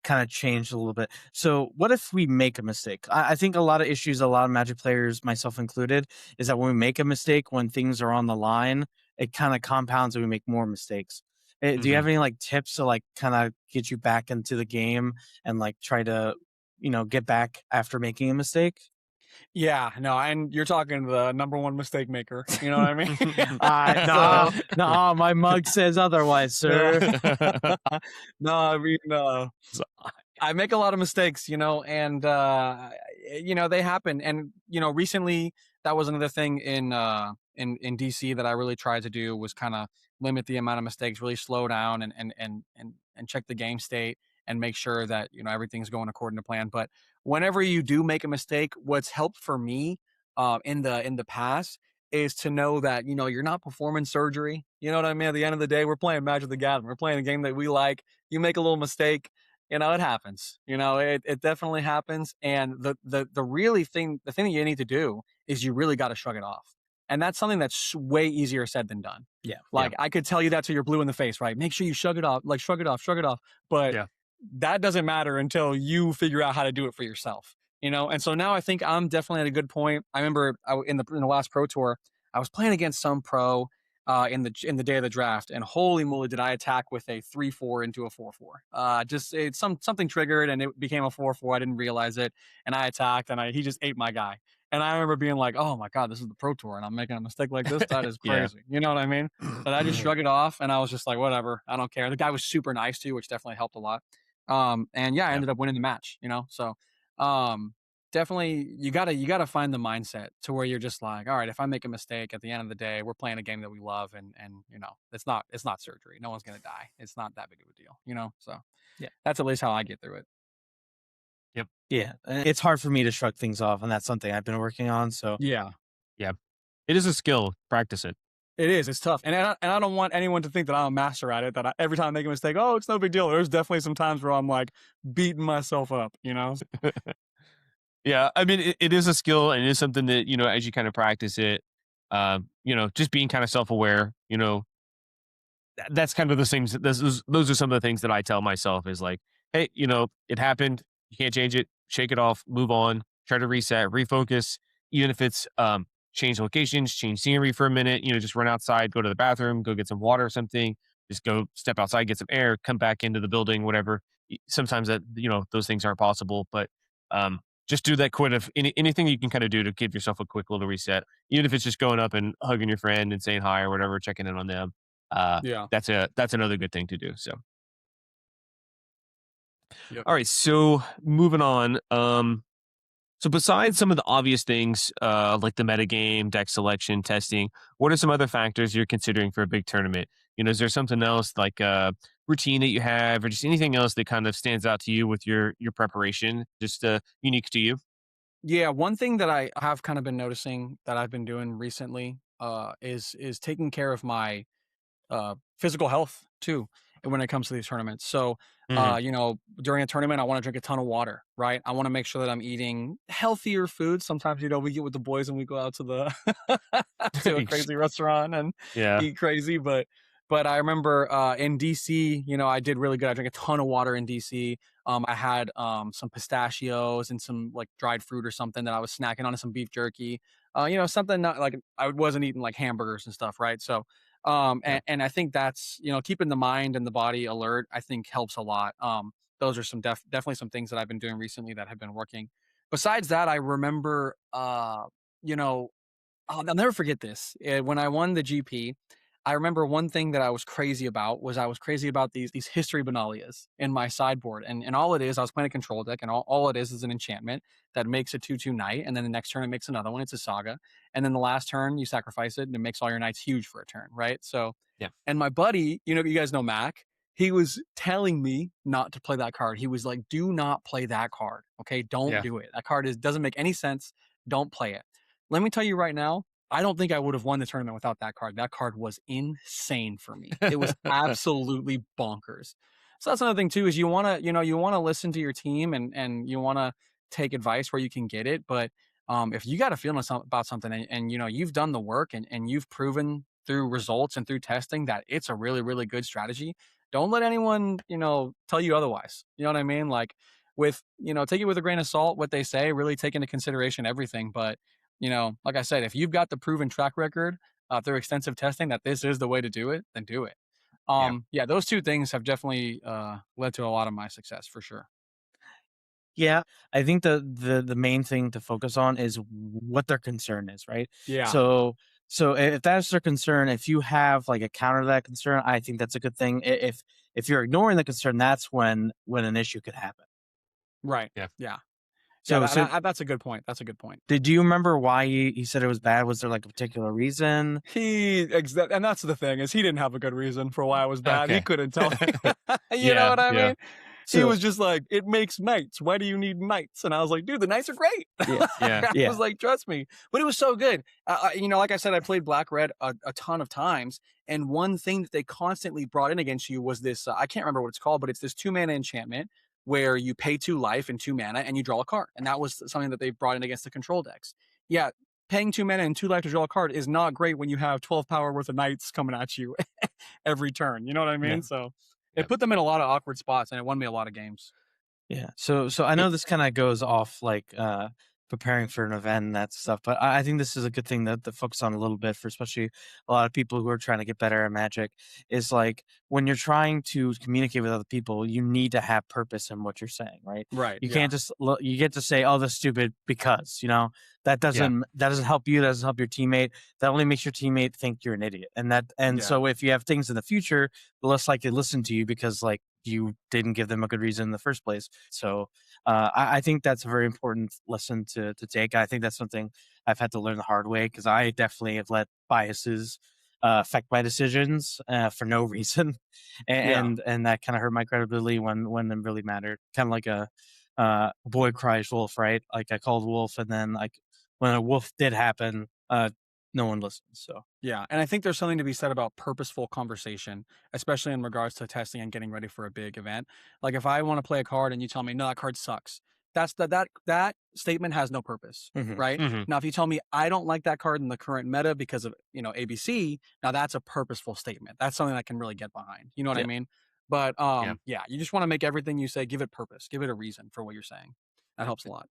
kind of change a little bit. So what if we make a mistake? I think a lot of issues, a lot of Magic players, myself included, is that when we make a mistake, when things are on the line, it kind of compounds and we make more mistakes. Do you Hmm. have any like tips to like kind of get you back into the game and like try to, get back after making a mistake? Yeah. No, and you're talking to the number one mistake maker. You know what I mean? Nah, So nah, my mug says otherwise, sir. no, I mean, I make a lot of mistakes, and they happen. And recently that was another thing in DC that I really tried to do was kind of limit the amount of mistakes, really slow down and check the game state and make sure that everything's going according to plan. But whenever you do make a mistake, what's helped for me in the past is to know that you're not performing surgery. You know what I mean? At the end of the day, we're playing Magic the Gathering. We're playing a game that we like. You make a little mistake, it happens. It definitely happens. And the thing that you need to do is you really got to shrug it off. And that's something that's way easier said than done. Yeah. Yeah, Like I could tell you that till you're blue in the face, right? Make sure you shrug it off, like shrug it off. But yeah. that doesn't matter until you figure out how to do it for yourself. And so now I think I'm definitely at a good point. I remember in the last pro tour, I was playing against some pro in the day of the draft, and holy moly, did I attack with a 3-4 into a 4-4. Just something triggered, and it became a 4-4. I didn't realize it, and I attacked, and he just ate my guy. And I remember being like, "Oh my god, this is the pro tour, and I'm making a mistake like this. That is Yeah. crazy." You know what I mean? But I just shrugged it off, and I was just like, "Whatever, I don't care." The guy was super nice too, which definitely helped a lot. And yeah, I Yeah. ended up winning the match. So um, definitely you gotta find the mindset to where you're just like, all right, if I make a mistake at the end of the day, we're playing a game that we love, and it's not surgery. No one's gonna die. It's not that big of a deal. deal, So Yeah. that's at least how I get through it. Yep. Yeah, it's hard for me to shrug things off, and that's something I've been working on. So Yeah. Yeah. It is a skill. Practice it. It is. It's tough, and I don't want anyone to think that I'm a master at it. That every time I make a mistake, oh, it's no big deal. There's definitely some times where I'm like beating myself up. Yeah, I mean, it is a skill and it is something that, as you kind of practice it, just being kind of self-aware, that's kind of the things. Those are some of the things that I tell myself is like, hey, it happened. You can't change it. Shake it off. Move on. Try to reset. Refocus. Even if it's change locations, change scenery for a minute. Just run outside, go to the bathroom, go get some water or something. Just go step outside, get some air, come back into the building, whatever. Sometimes that those things aren't possible, but just do that quick of anything you can kind of do to give yourself a quick little reset. Even if it's just going up and hugging your friend and saying hi or whatever, checking in on them. Yeah. That's another good thing to do. So, Yep. all right. So moving on. So besides some of the obvious things, like the metagame, deck selection, testing, what are some other factors you're considering for a big tournament? Is there something else like a routine that you have, or just anything else that kind of stands out to you with your preparation, just unique to you? Yeah, one thing that I have kind of been noticing that I've been doing recently, is taking care of my physical health too when it comes to these tournaments. So, Hmm. during a tournament, I want to drink a ton of water, right? I want to make sure that I'm eating healthier food. Sometimes, we get with the boys and we go out to the to a crazy restaurant and Yeah. eat crazy. But I remember in DC, I did really good. I drank a ton of water in DC. I had some pistachios and some like dried fruit or something that I was snacking on, and some beef jerky. Something not like I wasn't eating like hamburgers and stuff, right? So Yeah. and I think that's, keeping the mind and the body alert, I think helps a lot. Those are some definitely some things that I've been doing recently that have been working. Besides that, I remember, you know, I'll never forget this. When I won the GP, I remember one thing that I was crazy about was I was crazy about these history Benalias in my sideboard. And all it is, I was playing a control deck, and all it is an enchantment that makes a 2/2 knight, and then the next turn it makes another one. It's a saga. And then the last turn you sacrifice it and it makes all your knights huge for a turn, right? So Yeah. and my buddy, you guys know Mac, he was telling me not to play that card. He was like, do not play that card. Okay. Don't Yeah. do it. That card doesn't make any sense. Don't play it. Let me tell you right now, I don't think I would have won the tournament without that card. That card was insane for me. It was absolutely bonkers. So that's another thing too, is you want to listen to your team, and you want to take advice where you can get it. But if you got a feeling about something, and you've done the work, and you've proven through results and through testing that it's a really, really good strategy, don't let anyone, tell you otherwise. You know what I mean? Like take it with a grain of salt, what they say, really take into consideration everything. But like I said, if you've got the proven track record through extensive testing that this is the way to do it, then do it. Yeah. Yeah, those two things have definitely led to a lot of my success for sure. yeah, I think the main thing to focus on is what their concern is, right? Yeah. So if that's their concern, if you have like a counter to that concern, I think that's a good thing. If you're ignoring the concern, that's when an issue could happen. Right. Yeah. Yeah. Yeah. So so That's a good point. That's a good point. did you remember why he said it was bad? Was there like a particular reason? And that's the thing, is he didn't have a good reason for why it was bad. He Okay. couldn't tell me. You know Yeah. what I Yeah. mean? He So was just like, it makes knights. Why do you need knights? And I was like, dude, the knights are great. yeah, Yeah. I was yeah, like, trust me. But it was so good. Like I said, I played black red a ton of times. And one thing that they constantly brought in against you was this, I can't remember what it's called, but it's this 2 mana enchantment where you pay 2 life and 2 mana and you draw a card. And that was something that they brought in against the control decks. Yeah, paying 2 mana and 2 life to draw a card is not great when you have 12 power worth of knights coming at you every turn. You know what I yeah. mean? So Yeah. it put them in a lot of awkward spots, and it won me a lot of games. Yeah. So I know this kind of goes off like preparing for an event and that stuff, but I think this is a good thing to focus on a little bit for especially a lot of people who are trying to get better at Magic. Is like when you're trying to communicate with other people, you need to have purpose in what you're saying, right? Right. You Yeah. can't just you get to say, "Oh, that's stupid," because Yeah. that doesn't help you. That doesn't help your teammate. That only makes your teammate think you're an idiot. And Yeah. so if you have things in the future, they're less likely to listen to you because like you didn't give them a good reason in the first place. So I think that's a very important lesson to take. I think that's something I've had to learn the hard way because I definitely have let biases affect my decisions for no reason, Yeah. and that kind of hurt my credibility when it really mattered. Kind of like a boy cries wolf, right? Like I called wolf, and then like when a wolf did happen, no one listened. So Yeah, and I think there's something to be said about purposeful conversation, especially in regards to testing and getting ready for a big event. Like if I want to play a card and you tell me, "No, that card sucks." That statement has no purpose, hmm right? Hmm. Now if you tell me I don't like that card in the current meta because of, ABC, now that's a purposeful statement. That's something I can really get behind. You know what I yeah, mean? But Yeah. yeah, you just want to make everything you say give it purpose, give it a reason for what you're saying. That helps a lot.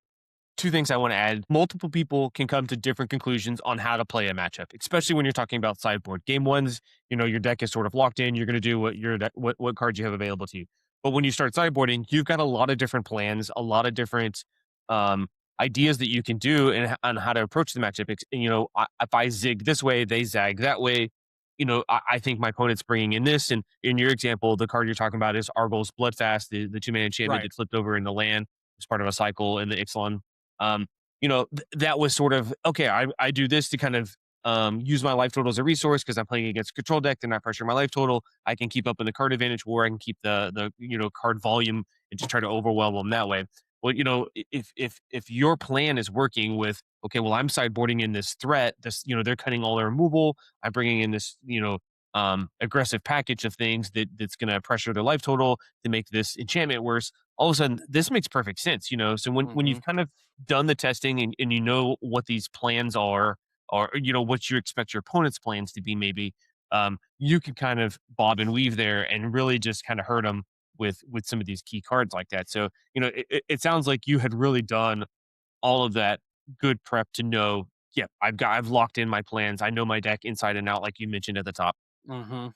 Two things I want to add. Multiple people can come to different conclusions on how to play a matchup, especially when you're talking about sideboard. Game one's, your deck is sort of locked in. You're going to do what cards you have available to you. But when you start sideboarding, you've got a lot of different plans, a lot of different um, ideas that you can do and on how to approach the matchup. If I zig this way, they zag that way. I think my opponent's bringing in this. And in your example, the card you're talking about is Argol's Bloodfast, the 2-mana enchantment Right. that flipped over in the land as part of a cycle in the Ixalan. um, that was sort of okay. I do this to kind of use my life total as a resource because I'm playing against a control deck and not pressure my life total. I can keep up in the card advantage, or I can keep the card volume and just try to overwhelm them that way. Well, if your plan is working with okay, well I'm sideboarding in this threat. This they're cutting all their removal. I'm bringing in this aggressive package of things that's going to pressure their life total to make this enchantment worse. All of a sudden, this makes perfect sense. So when Hmm. you've kind of done the testing and you know what these plans are, or what you expect your opponent's plans to be, maybe you can kind of bob and weave there and really just kind of hurt them with some of these key cards like that. So it sounds like you had really done all of that good prep to know, yeah, I've locked in my plans. I know my deck inside and out, like you mentioned at the top. Hmm.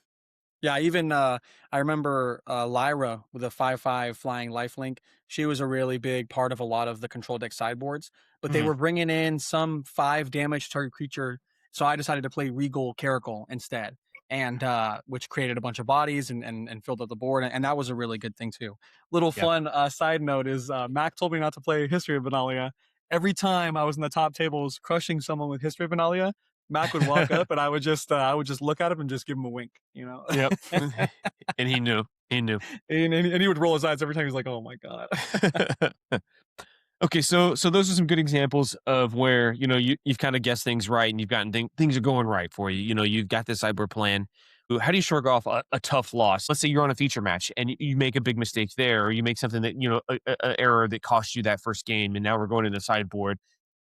Yeah, even I remember Lyra with a 5/5 flying lifelink. She was a really big part of a lot of the control deck sideboards, but they Hmm. were bringing in some 5 damage target creature. So I decided to play Regal Caracal instead, and which created a bunch of bodies and filled up the board, and that was a really good thing too. Little Yeah. fun side note is Mac told me not to play History of Benalia. Every time I was in the top tables crushing someone with History of Benalia, Mac would walk up and I would just look at him and just give him a wink, you know. Yep. And he knew. He knew. And he would roll his eyes every time. He's like, "Oh my god." Okay, so those are some good examples of where you've kind of guessed things right and you've gotten things are going right for you. You've got this cyber plan. How do you shrug off a tough loss? Let's say you're on a feature match and you make a big mistake there, or you make something that a error that cost you that first game, and now we're going into sideboard.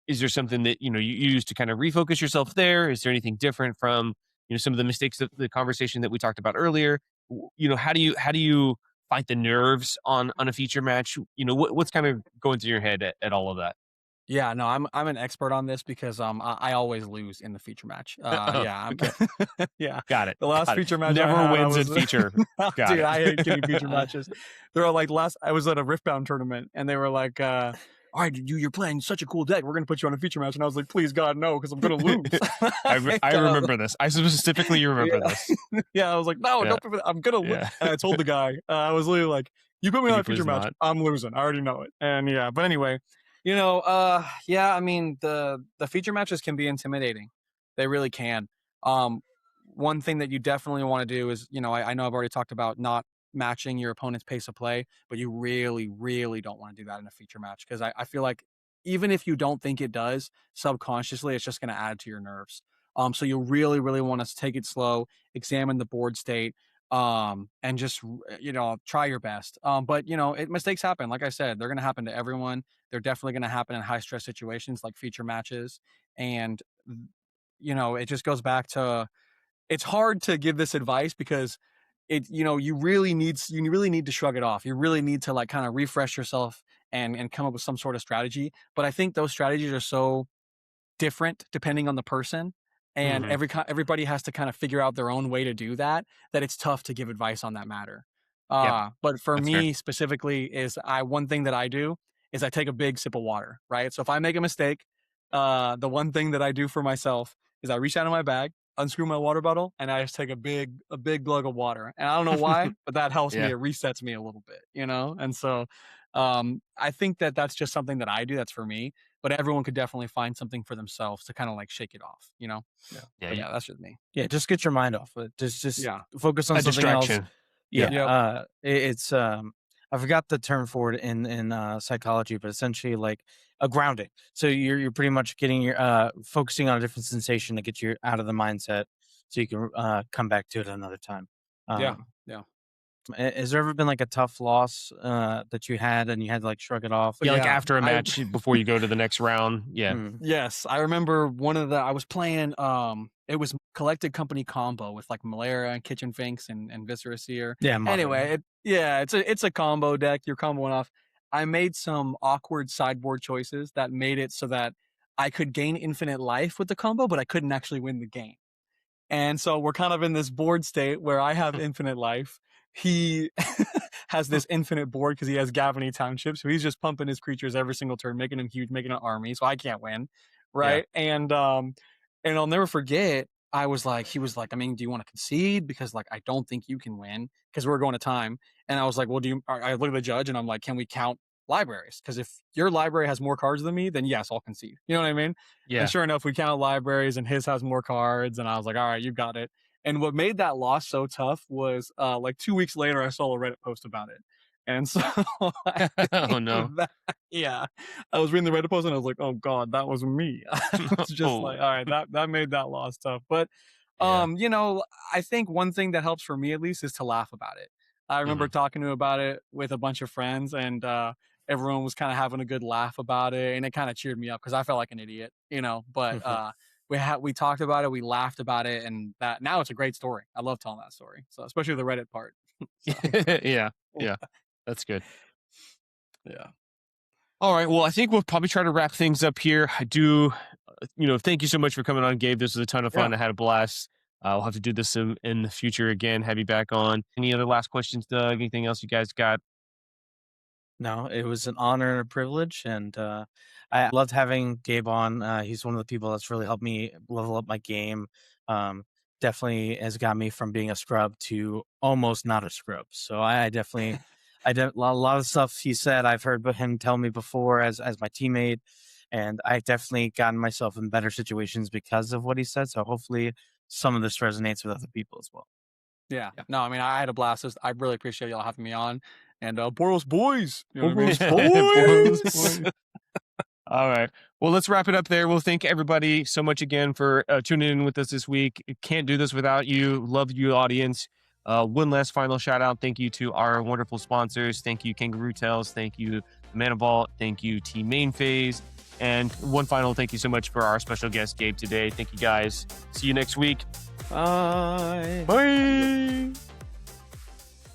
Is there something that you use to kind of refocus yourself there? Is there anything different from some of the mistakes of the conversation that we talked about earlier? How do you fight the nerves on a feature match? What's kind of going through your head at all of that? Yeah, no, I'm an expert on this because I always lose in the feature match. Yeah, Okay, yeah. got it. The last Got it. feature match I Never had, I wins was in feature. Got dude, it. I hate getting feature matches. They were like last I was at a Riftbound tournament and they were like, "All right, you're playing such a cool deck. We're gonna put you on a feature match." And I was like, "Please God, no, because I'm gonna lose." I remember this. I specifically remember Yeah. this. Yeah, I was like, "No, Yeah, don't put me I'm gonna lose." yeah. And I told the guy, I was literally like, "You put me Can on you a feature please match, not? I'm losing. I already know it." And yeah, but anyway, yeah, I mean, the feature matches can be intimidating. They really can. Um, one thing that you definitely want to do is, I know I've already talked about not matching your opponent's pace of play, but you really, really don't want to do that in a feature match because I feel like even if you don't think it does, subconsciously, it's just going to add to your nerves. So you really, really want to take it slow, examine the board state, and just try your best. But mistakes happen. Like I said, they're going to happen to everyone. They're definitely going to happen in high stress situations like feature matches, and it just goes back to it's hard to give this advice because you really need to shrug it off. You really need to like kind of refresh yourself and come up with some sort of strategy. But I think those strategies are so different depending on the person, and Hmm. everybody has to kind of figure out their own way to do that, that it's tough to give advice on that matter. Yep, But for that's fair. me specifically is I one thing that I do is I take a big sip of water, right? So if I make a mistake, the one thing that I do for myself is I reach out in my bag, unscrew my water bottle, and I just take a big glug of water. And I don't know why, but that helps me. Yeah. It resets me a little bit. And so I think that that's just something that I do. That's for me. but everyone could definitely find something for themselves to kind of like shake it off, you know? Yeah, But yeah, that's just me. Yeah, just get your mind off it. Just Yeah. focus on a something else. distraction. Yeah, Yep. it's I forgot the term for it in psychology, but essentially like a grounding. So you're pretty much getting your focusing on a different sensation to get you out of the mindset, so you can come back to it another time. Yeah. Um, Yeah. has there ever been like a tough loss that you had and you had to like shrug it off? But Yeah, like yeah, after a I match before you go to the next round. Yeah. Mm. yes, I remember I was playing it was collected company combo with like Malaria and Kitchen Finks and Viscera Seer. Yeah, modern. Anyway, it's a combo deck. You're comboing off. I made some awkward sideboard choices that made it so that I could gain infinite life with the combo, but I couldn't actually win the game. And so we're kind of in this board state where I have infinite life. He has this infinite board because he has Gavany Township. So he's just pumping his creatures every single turn, making them huge, making an army. So I can't win. Yeah. Right. And I'll never forget, he was like, I mean, do you want to concede? Because like, I don't think you can win because we're going to time. And I was like, well, I look at the judge and I'm like, can we count libraries? Because if your library has more cards than me, then yes, I'll concede. You know what I mean? Yeah. And sure enough, we counted libraries and his has more cards. And I was like, all right, you got it. And what made that loss so tough was like 2 weeks later, I saw a Reddit post about it. And so I Oh think no. that, yeah, I was reading the Reddit post and I was like, oh God, that was me. It's just Oh. like, all right, that made that loss tough. But, Yeah. you know, I think one thing that helps for me at least is to laugh about it. I remember talking to about it with a bunch of friends and, everyone was kind of having a good laugh about it. And it kind of cheered me up because I felt like an idiot, you know, but, we talked about it, we laughed about it, and that now it's a great story. I love telling that story. So especially the Reddit part. So Yeah. Yeah. That's good. yeah. All right. Well, I think we'll probably try to wrap things up here. I do, thank you so much for coming on, Gabe. This was a ton of fun. Yeah. I had a blast. We'll have to do this in the future again. Have you back on. Any other last questions, Doug? Anything else you guys got? No, it was an honor and a privilege, and I loved having Gabe on. He's one of the people that's really helped me level up my game. Um, definitely has got me from being a scrub to almost not a scrub. So I definitely, a lot of stuff he said I've heard him tell me before as my teammate, and I definitely gotten myself in better situations because of what he said. So hopefully, some of this resonates with other people as well. Yeah. Yeah. No, I mean, I had a blast. I really appreciate y'all having me on. And Boros boys. You know what I mean? Boros Boys! boys. All right. Well, let's wrap it up there. We'll thank everybody so much again for tuning in with us this week. Can't do this without you. Love you, audience. One last final shout out. Thank you to our wonderful sponsors. Thank you, Kangaroo Tales. Thank you, Mana Vault. Thank you, Team Main Phase. And one final thank you so much for our special guest, Gabe, today. Thank you, guys. See you next week. Bye. Bye.